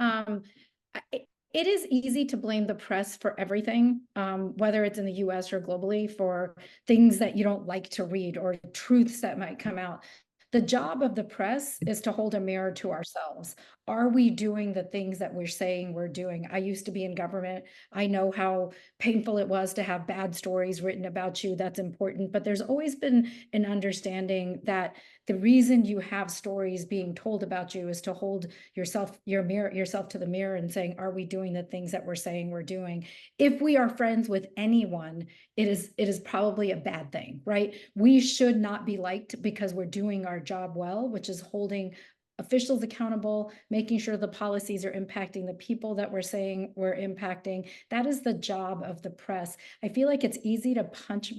Speaker 3: it is easy to blame the press for everything, whether it's in the US or globally, for things that you don't like to read or truths that might come out. The job of the press is to hold a mirror to ourselves. Are we doing the things that we're saying we're doing? I used to be in government. I know how painful it was to have bad stories written about you. That's important. But there's always been an understanding that the reason you have stories being told about you is to hold yourself to the mirror and saying, are we doing the things that we're saying we're doing? If we are friends with anyone, it is probably a bad thing, right? We should not be liked because we're doing our job well, which is holding officials accountable, making sure the policies are impacting the people that we're saying we're impacting. That is the job of the press. I feel like it's easy to punch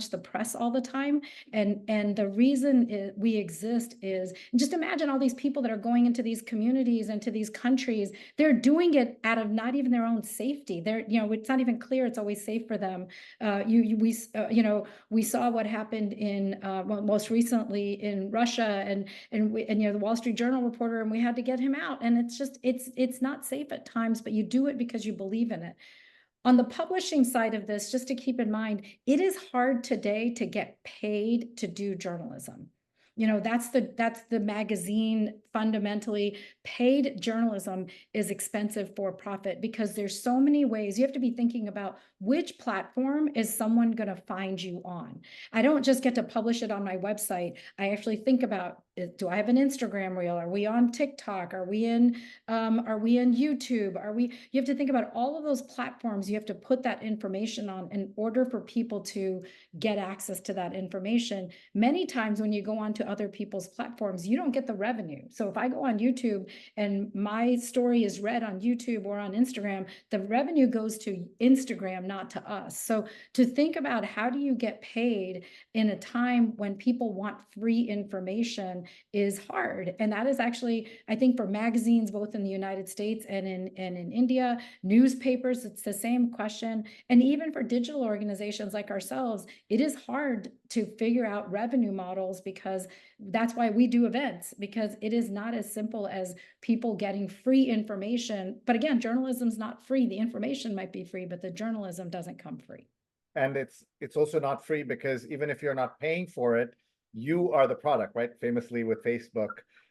Speaker 3: the press all the time. And the reason we exist is, just imagine all these people that are going into these communities and to these countries, they're doing it out of not even their own safety. They're, you know, it's not even clear it's always safe for them. We saw what happened in most recently in Russia and you know, the Wall Street Journal reporter, and we had to get him out. And it's just, it's not safe at times, but you do it because you believe in it. On the publishing side of this, just to keep in mind, it is hard today to get paid to do journalism. You know, that's the magazine. Fundamentally, paid journalism is expensive for profit because there's so many ways. You have to be thinking about which platform is someone going to find you on. I don't just get to publish it on my website. I actually think about do I have an Instagram reel? Are we on TikTok? Are we in YouTube? You have to think about all of those platforms you have to put that information on in order for people to get access to that information. Many times when you go onto other people's platforms, you don't get the revenue. So if I go on YouTube and my story is read on YouTube or on Instagram, the revenue goes to Instagram, not to us. So to think about how do you get paid in a time when people want free information is hard. And that is actually, I think, for magazines, both in the United States and in India, newspapers, it's the same question. And even for digital organizations like ourselves, it is hard to figure out revenue models, because that's why we do events, because it is not as simple as people getting free information. But again, journalism's not free. The information might be free, but the journalism doesn't come free.
Speaker 2: And it's also not free, because even if you're not paying for it, you are the product, right? Famously with Facebook.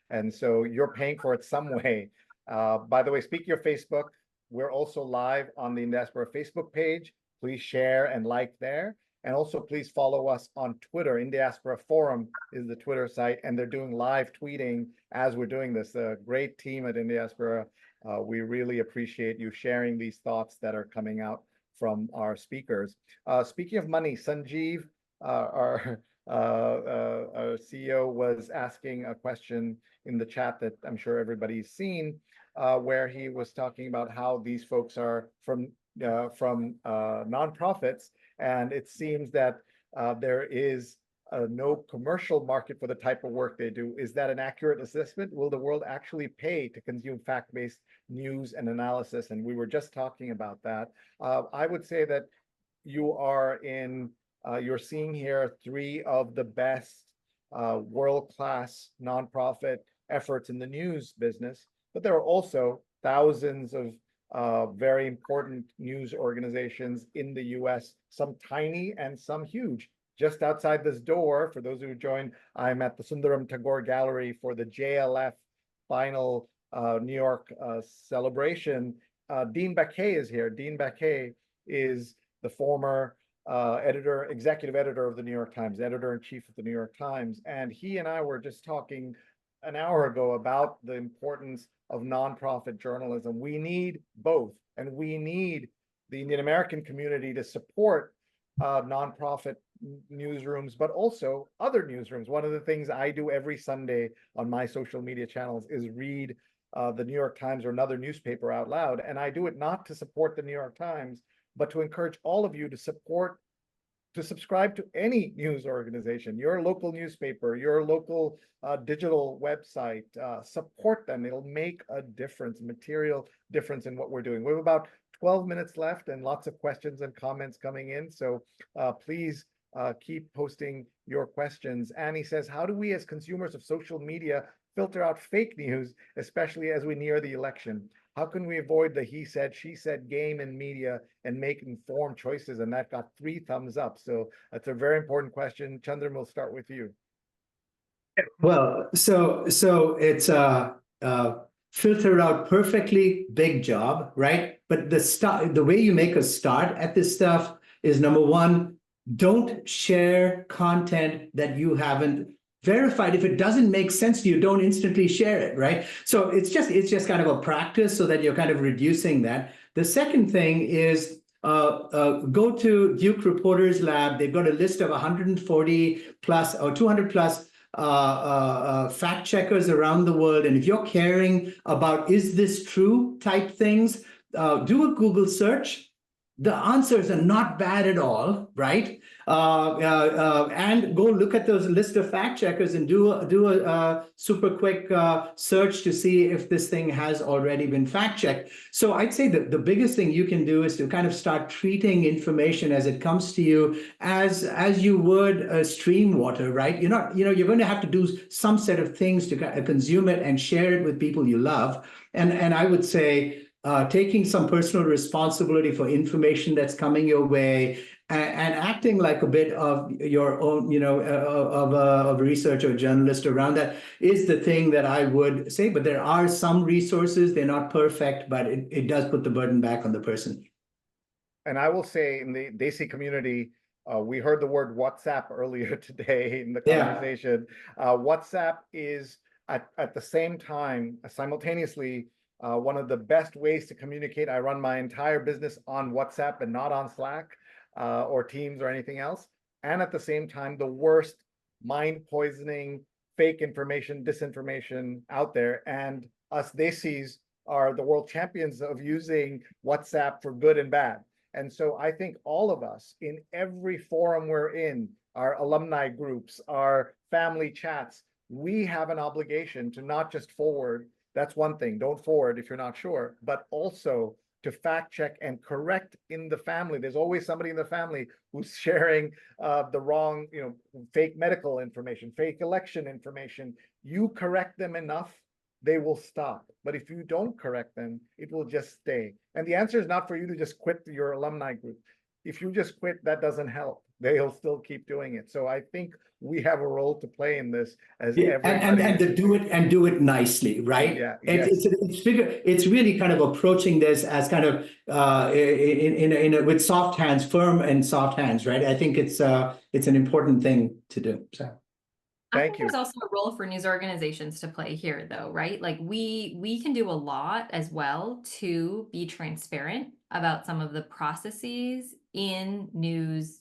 Speaker 2: And so you're paying for it some way. By the way, speaking of Facebook, we're also live on the Indiaspora Facebook page. Please share and like there. And also please follow us on Twitter. Indiaspora Forum is the Twitter site, and they're doing live tweeting as we're doing this. A great team at Indiaspora. We really appreciate you sharing these thoughts that are coming out from our speakers. Speaking of money, Sanjeev, our CEO, was asking a question in the chat that I'm sure everybody's seen, where he was talking about how these folks are from nonprofits, and it seems that there is no commercial market for the type of work they do. Is that an accurate assessment? Will the world actually pay to consume fact-based news and analysis? And we were just talking about that. I would say that you are in, you're seeing here 3 of the best world-class nonprofit efforts in the news business, but there are also thousands of very important news organizations in the US, some tiny and some huge. Just outside this door, for those who joined, I'm at the Sundaram Tagore Gallery for the JLF final New York celebration. Dean Baquet is here. Dean Baquet is the former executive editor of the New York Times, editor-in-chief of the New York Times. And he and I were just talking an hour ago about the importance of nonprofit journalism. We need both, and we need the Indian American community to support nonprofit newsrooms, but also other newsrooms. One of the things I do every Sunday on my social media channels is read the New York Times or another newspaper out loud. And I do it not to support the New York Times, but to encourage all of you to subscribe to any news organization, your local newspaper, your local digital website. Support them. It'll make a difference, material difference in what we're doing. We have about 12 minutes left and lots of questions and comments coming in. So please keep posting your questions. Annie says, how do we as consumers of social media filter out fake news, especially as we near the election? How can we avoid the he said, she said game in media and make informed choices? And that got 3 thumbs up. So that's a very important question. Chandran, we'll start with you.
Speaker 4: Well, so it's filter out perfectly, big job, right? But the way you make a start at this stuff is, number one, don't share content that you haven't verified. If it doesn't make sense to you, don't instantly share it, right? So it's just kind of a practice so that you're kind of reducing that. The second thing is go to Duke Reporters Lab. They've got a list of 140 plus or 200 plus fact checkers around the world. And if you're caring about is this true type things, do a Google search. The answers are not bad at all, right? And go look at those list of fact checkers and do a super quick search to see if this thing has already been fact checked. So I'd say that the biggest thing you can do is to kind of start treating information as it comes to you as you would stream water, right? You're going to have to do some set of things to consume it and share it with people you love. And I would say, taking some personal responsibility for information that's coming your way and acting like a bit of your own, of a researcher or journalist around that is the thing that I would say. But there are some resources, they're not perfect, but it does put the burden back on the person.
Speaker 2: And I will say in the Desi community, We heard the word WhatsApp earlier today in the
Speaker 4: Yeah.
Speaker 2: conversation. WhatsApp is at the same time, simultaneously, one of the best ways to communicate. I run my entire business on WhatsApp and not on Slack or Teams or anything else. And at the same time, the worst mind poisoning, fake information, disinformation out there. And us desis are the world champions of using WhatsApp for good and bad. And so I think all of us in every forum we're in, our alumni groups, our family chats, we have an obligation to not just forward. That's one thing. Don't forward if you're not sure, but also to fact check and correct in the family. There's always somebody in the family who's sharing the wrong, fake medical information, fake election information. You correct them enough, they will stop. But if you don't correct them, it will just stay. And the answer is not for you to just quit your alumni group. If you just quit, that doesn't help. They'll still keep doing it. So I think we have a role to play in this as everybody.
Speaker 4: And to do it nicely, right?
Speaker 2: Yeah.
Speaker 4: It's really kind of approaching this as kind of with soft hands, firm and soft hands, right? I think it's an important thing to do. So.
Speaker 5: I think there's also a role for news organizations to play here, though, right? Like we can do a lot as well to be transparent about some of the processes in news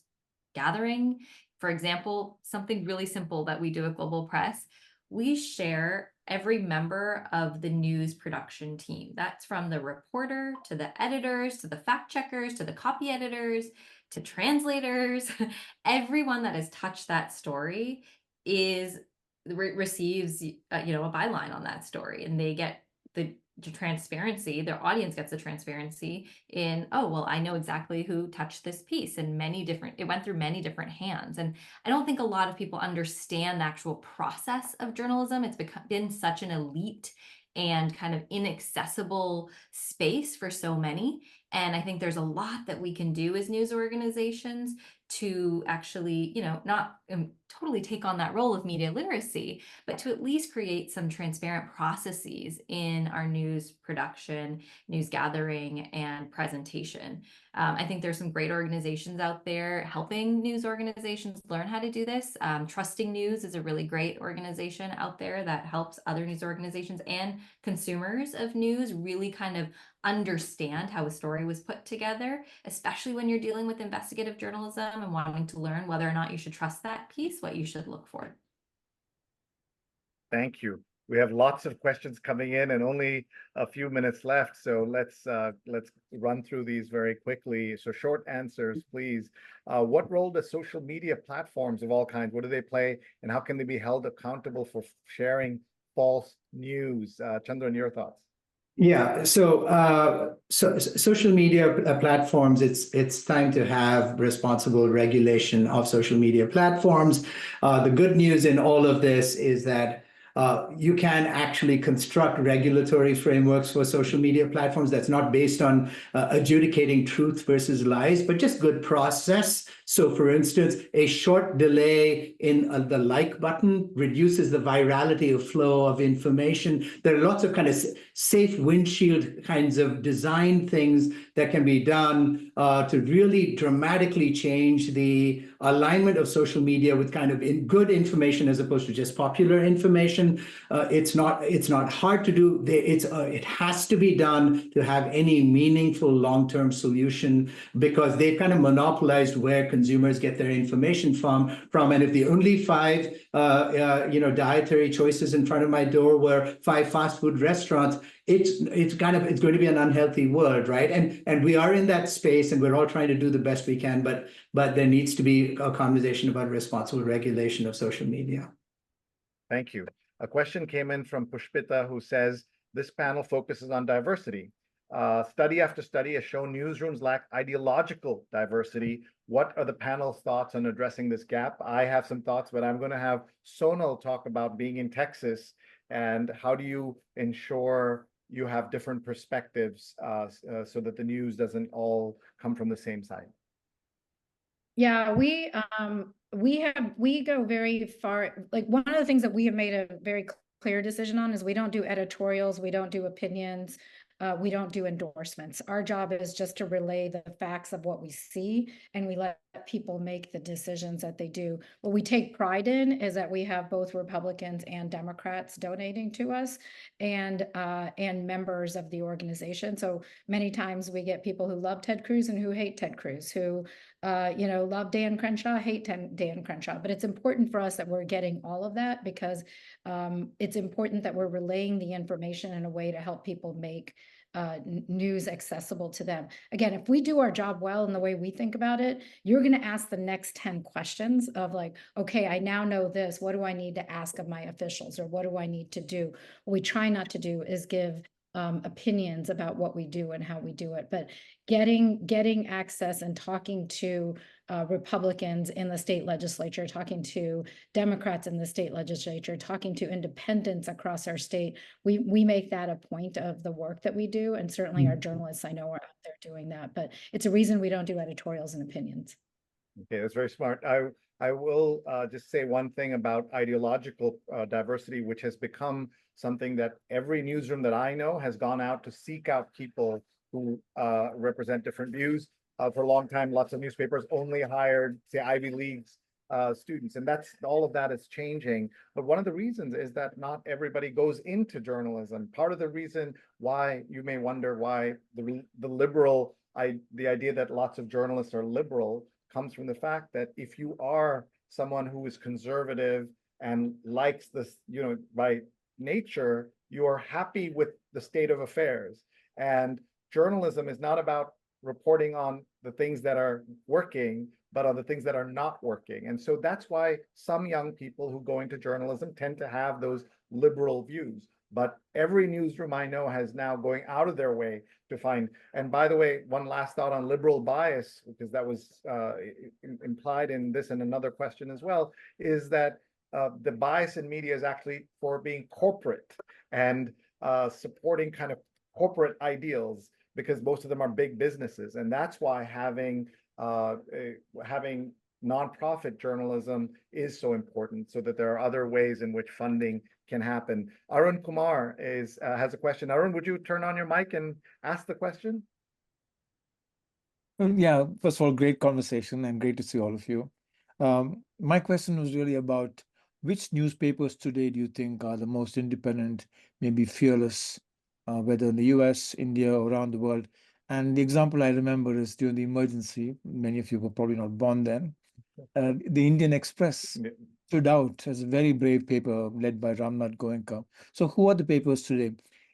Speaker 5: gathering. For example, something really simple that we do at Global Press, we share every member of the news production team. That's from the reporter to the editors, to the fact checkers, to the copy editors, to translators. Everyone that has touched that story receives a byline on that story, and they get the transparency. Their audience gets the transparency in, oh, well, I know exactly who touched this piece, and it went through many different hands. And I don't think a lot of people understand the actual process of journalism. It's been such an elite and kind of inaccessible space for so many. And I think there's a lot that we can do as news organizations to actually, not totally take on that role of media literacy, but to at least create some transparent processes in our news production, news gathering, and presentation. I think there's some great organizations out there helping news organizations learn how to do this. Trusting News is a really great organization out there that helps other news organizations and consumers of news really kind of understand how a story was put together, especially when you're dealing with investigative journalism and wanting to learn whether or not you should trust that piece, what you should look for.
Speaker 2: Thank you. We have lots of questions coming in and only a few minutes left. So let's run through these very quickly. So short answers, please. What role does social media platforms of all kinds, what do they play, and how can they be held accountable for sharing false news? Chandran, your thoughts?
Speaker 4: Yeah, so social media platforms, it's time to have responsible regulation of social media platforms. The good news in all of this is that you can actually construct regulatory frameworks for social media platforms that's not based on adjudicating truth versus lies, but just good process. So for instance, a short delay in the like button reduces the virality of flow of information. There are lots of kind of safe windshield kinds of design things that can be done to really dramatically change the alignment of social media with kind of good information as opposed to just popular information. It's not hard to do. It has to be done to have any meaningful long-term solution, because they've kind of monopolized where consumers get their information from. And if the only 5 dietary choices in front of my door were 5 fast food restaurants, it's going to be an unhealthy world, right? And we are in that space, and we're all trying to do the best we can, but there needs to be a conversation about responsible regulation of social media.
Speaker 2: Thank you. A question came in from Pushpita, who says, this panel focuses on diversity. Study after study has shown newsrooms lack ideological diversity. What are the panel's thoughts on addressing this gap? I have some thoughts, but I'm going to have Sonal talk about being in Texas and how do you ensure you have different perspectives so that the news doesn't all come from the same side.
Speaker 3: Yeah, we go very far. Like, one of the things that we have made a very clear decision on is we don't do editorials, we don't do opinions. we don't do endorsements. Our job is just to relay the facts of what we see, and we let people make the decisions that they do. What we take pride in is that we have both Republicans and Democrats donating to us, and members of the organization. So many times we get people who love Ted Cruz and who hate Ted Cruz, who love Dan Crenshaw, hate Dan Crenshaw. But it's important for us that we're getting all of that, because it's important that we're relaying the information in a way to help people make news accessible to them. Again, if we do our job well in the way we think about it, you're going to ask the next 10 questions of like, okay, I now know this. What do I need to ask of my officials, or what do I need to do? What we try not to do is give opinions about what we do and how we do it, but getting access and talking to Republicans in the state legislature, talking to Democrats in the state legislature, talking to independents across our state. We make that a point of the work that we do, and certainly our journalists, I know, are out there doing that, but it's a reason we don't do editorials and opinions.
Speaker 2: Okay, that's very smart. I will just say one thing about ideological diversity, which has become something that every newsroom that I know has gone out to seek out people who represent different views. For a long time, lots of newspapers only hired, say, Ivy League's students, and all of that is changing. But one of the reasons is that not everybody goes into journalism. Part of the reason why you may wonder why the idea that lots of journalists are liberal comes from the fact that if you are someone who is conservative and likes this, by nature, you are happy with the state of affairs. And journalism is not about reporting on the things that are working, but on the things that are not working. And so that's why some young people who go into journalism tend to have those liberal views. But every newsroom I know has now going out of their way to find. And by the way, one last thought on liberal bias, because that was implied in this and another question as well, is that the bias in media is actually for being corporate and supporting kind of corporate ideals, because most of them are big businesses. And that's why having nonprofit journalism is so important, so that there are other ways in which funding can happen. Arun Kumar has a question. Arun, would you turn on your mic and ask the question?
Speaker 6: Well, yeah, first of all, great conversation and great to see all of you. My question was really about which newspapers today do you think are the most independent, maybe fearless, whether in the US, India, or around the world? And the example I remember is during the emergency. Many of you were probably not born then. The Indian Express stood out as a very brave paper led by Ramnath Goenka. So who are the papers today?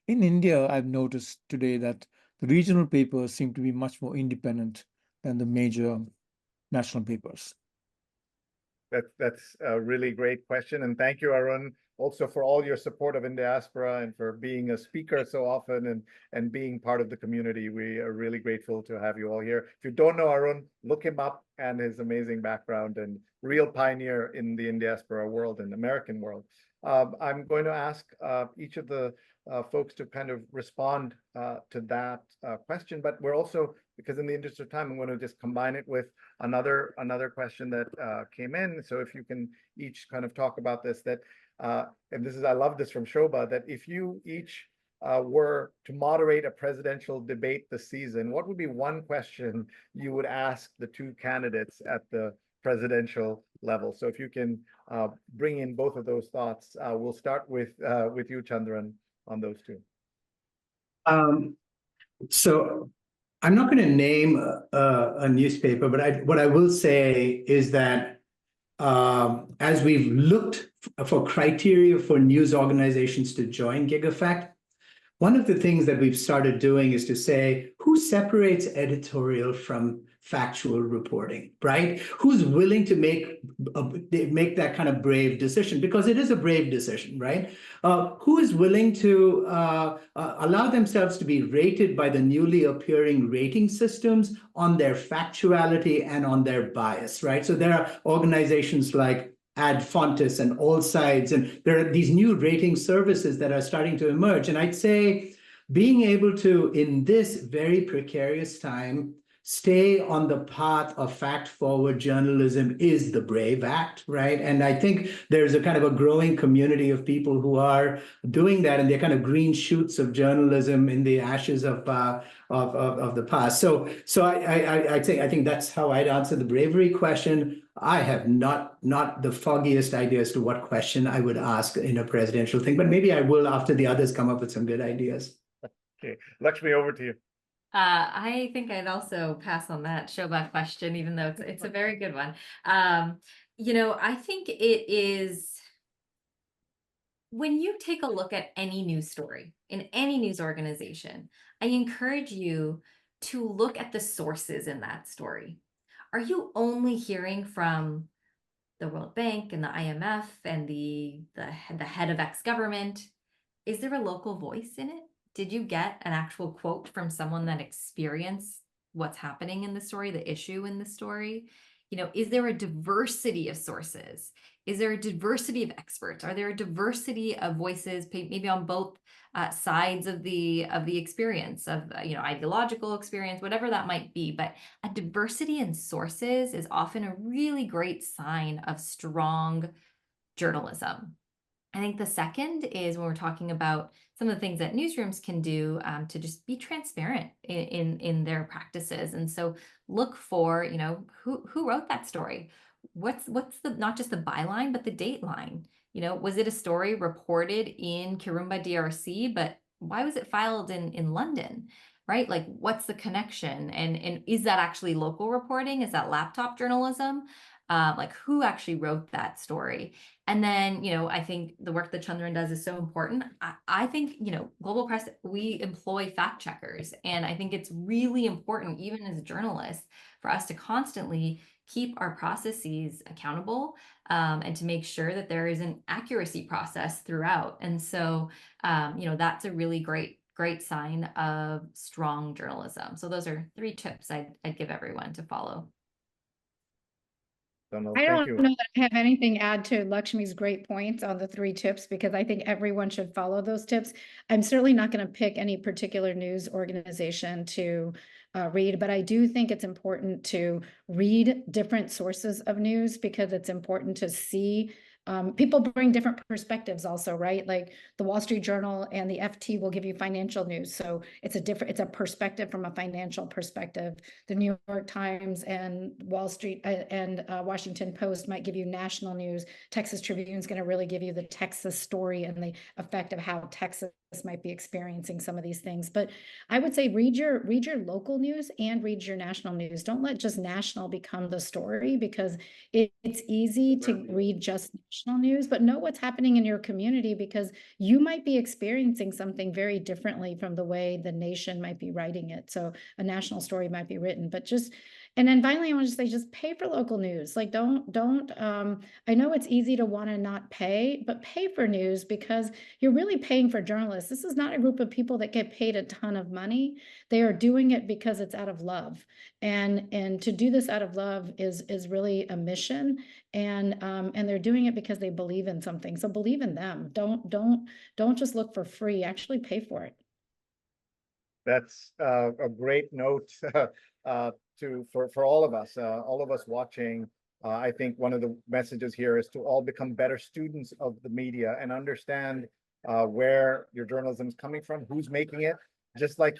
Speaker 6: In India, I've noticed today that the regional papers seem to be much more independent than the major national papers.
Speaker 2: That's a really great question. And thank you, Arun, also for all your support of Indiaspora and for being a speaker so often and being part of the community. We are really grateful to have you all here. If you don't know Arun, look him up and his amazing background, and real pioneer in the Indiaspora world and American world. I'm going to ask each of the folks to kind of respond to that question, but we're also, because in the interest of time, I'm going to just combine it with another question that came in. So if you can each kind of talk about this, and this is, I love this from Shobha, that if you each were to moderate a presidential debate this season, what would be one question you would ask the two candidates at the presidential level? So if you can bring in both of those thoughts, we'll start with you, Chandran, on those two.
Speaker 4: So I'm not going to name a newspaper, but what I will say is that as we've looked for criteria for news organizations to join Gigafact, one of the things that we've started doing is to say, who separates editorial from factual reporting, right? Who's willing to make that kind of brave decision? Because it is a brave decision, right? Who is willing to allow themselves to be rated by the newly appearing rating systems on their factuality and on their bias, right? So there are organizations like Ad Fontes and All Sides, and there are these new rating services that are starting to emerge. And I'd say being able to, in this very precarious time, stay on the path of fact-forward journalism is the brave act, right? And I think there's a kind of a growing community of people who are doing that, and they're kind of green shoots of journalism in the ashes of the past. So I think that's how I'd answer the bravery question. I have not the foggiest idea as to what question I would ask in a presidential thing, but maybe I will after the others come up with some good ideas.
Speaker 2: Okay, Laxmi, over to you.
Speaker 5: I think I'd also pass on that Shobha question, even though it's a very good one. I think it is, when you take a look at any news story in any news organization, I encourage you to look at the sources in that story. Are you only hearing from the World Bank and the IMF and the head of X government? Is there a local voice in it? Did you get an actual quote from someone that experienced what's happening in the story, the issue in the story? Is there a diversity of sources? Is there a diversity of experts? Are there a diversity of voices, maybe on both sides of the experience, of ideological experience, whatever that might be? But a diversity in sources is often a really great sign of strong journalism. I think the second is when we're talking about some of the things that newsrooms can do to just be transparent in their practices. And so look for, who wrote that story? What's the, not just the byline, but the date line? Was it a story reported in Kirumba, DRC, but why was it filed in London? Right? Like, what's the connection? And is that actually local reporting? Is that laptop journalism? Like, who actually wrote that story? And then, I think the work that Chandran does is so important. I think, Global Press, we employ fact checkers. And I think it's really important, even as journalists, for us to constantly keep our processes accountable and to make sure that there is an accuracy process throughout. And so, that's a really great sign of strong journalism. So those are 3 tips I'd give everyone to follow.
Speaker 3: I don't know that I have anything to add to Lakshmi's great points on the 3 tips, because I think everyone should follow those tips. I'm certainly not going to pick any particular news organization to read, but I do think it's important to read different sources of news, because it's important to see people bring different perspectives also, right? Like the Wall Street Journal and the FT will give you financial news. So it's a perspective from a financial perspective. The New York Times and Wall Street and Washington Post might give you national news. Texas Tribune is going to really give you the Texas story and the effect of how Texas might be experiencing some of these things. But I would say read your local news and read your national news. Don't let just national become the story, because it's easy to read just national news, but know what's happening in your community, because you might be experiencing something very differently from the way the nation might be writing it. So a national story might be written, but and then finally, I want to say, just pay for local news. Like, don't, I know it's easy to want to not pay, but pay for news, because you're really paying for journalists. This is not a group of people that get paid a ton of money. They are doing it because it's out of love. And to do this out of love is really a mission. And they're doing it because they believe in something. So believe in them. Don't just look for free, actually pay for it.
Speaker 2: That's a great note for all of us watching. I think one of the messages here is to all become better students of the media and understand where your journalism is coming from, who's making it. Just like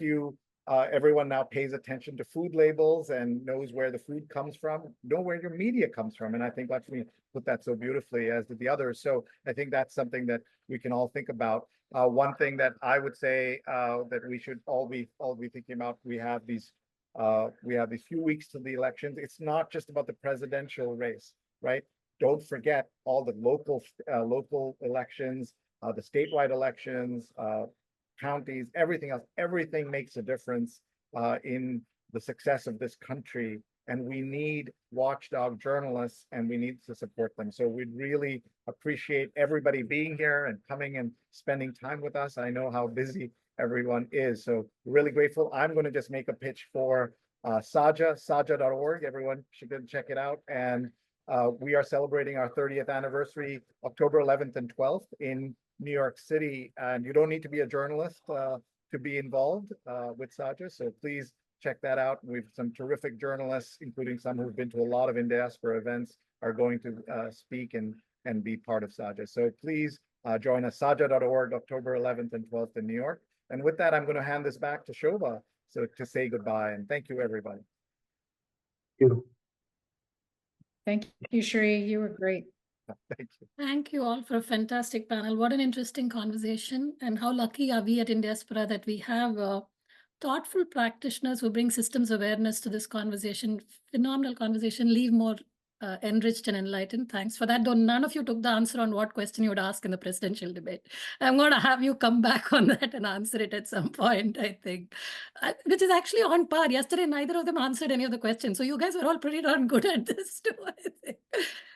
Speaker 2: everyone now pays attention to food labels and knows where the food comes from. Know where your media comes from, and I think Laxmi put that so beautifully, as did the others. So I think that's something that we can all think about. One thing that I would say that we should all be thinking about: we have these few weeks to the elections. It's not just about the presidential race, right? Don't forget all the local elections, the statewide elections, counties, everything else. Everything makes a difference in the success of this country, and we need watchdog journalists, and we need to support them. So we'd really appreciate everybody being here and coming and spending time with us. I know how busy everyone is, so really grateful. I'm going to just make a pitch for saja.org. Everyone should go check it out. And we are celebrating our 30th anniversary, October 11th and 12th in New York City, and you don't need to be a journalist to be involved with Saja. So please check that out. We've some terrific journalists, including some who've been to a lot of Indiaspora events, are going to speak and be part of Saja. So please join us, saja.org, October 11th and 12th in New York. And with that, I'm going to hand this back to Shobha to say goodbye. And thank you, everybody.
Speaker 3: Thank you, Sree. You were great.
Speaker 2: Thank you.
Speaker 1: Thank you all for a fantastic panel. What an interesting conversation. And how lucky are we at Indiaspora that we have thoughtful practitioners who bring systems awareness to this conversation. Phenomenal conversation. Leave more enriched and enlightened. Thanks for that. Though none of you took the answer on what question you would ask in the presidential debate. I'm going to have you come back on that and answer it at some point, I think, which is actually on par. Yesterday, neither of them answered any of the questions. So you guys were all pretty darn good at this too, I think.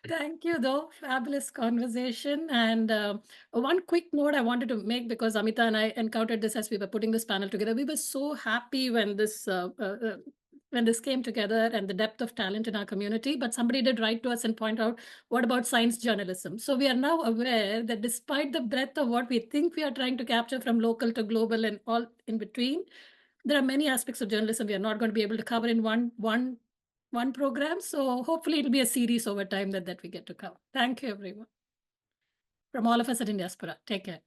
Speaker 1: Thank you, though. Fabulous conversation. And one quick note I wanted to make, because Amita and I encountered this as we were putting this panel together. We were so happy when this came together and the depth of talent in our community. But somebody did write to us and point out, what about science journalism? So we are now aware that despite the breadth of what we think we are trying to capture from local to global and all in between, there are many aspects of journalism we are not going to be able to cover in one program. So hopefully it'll be a series over time that we get to cover. Thank you, everyone. From all of us at Indiaspora. Take care.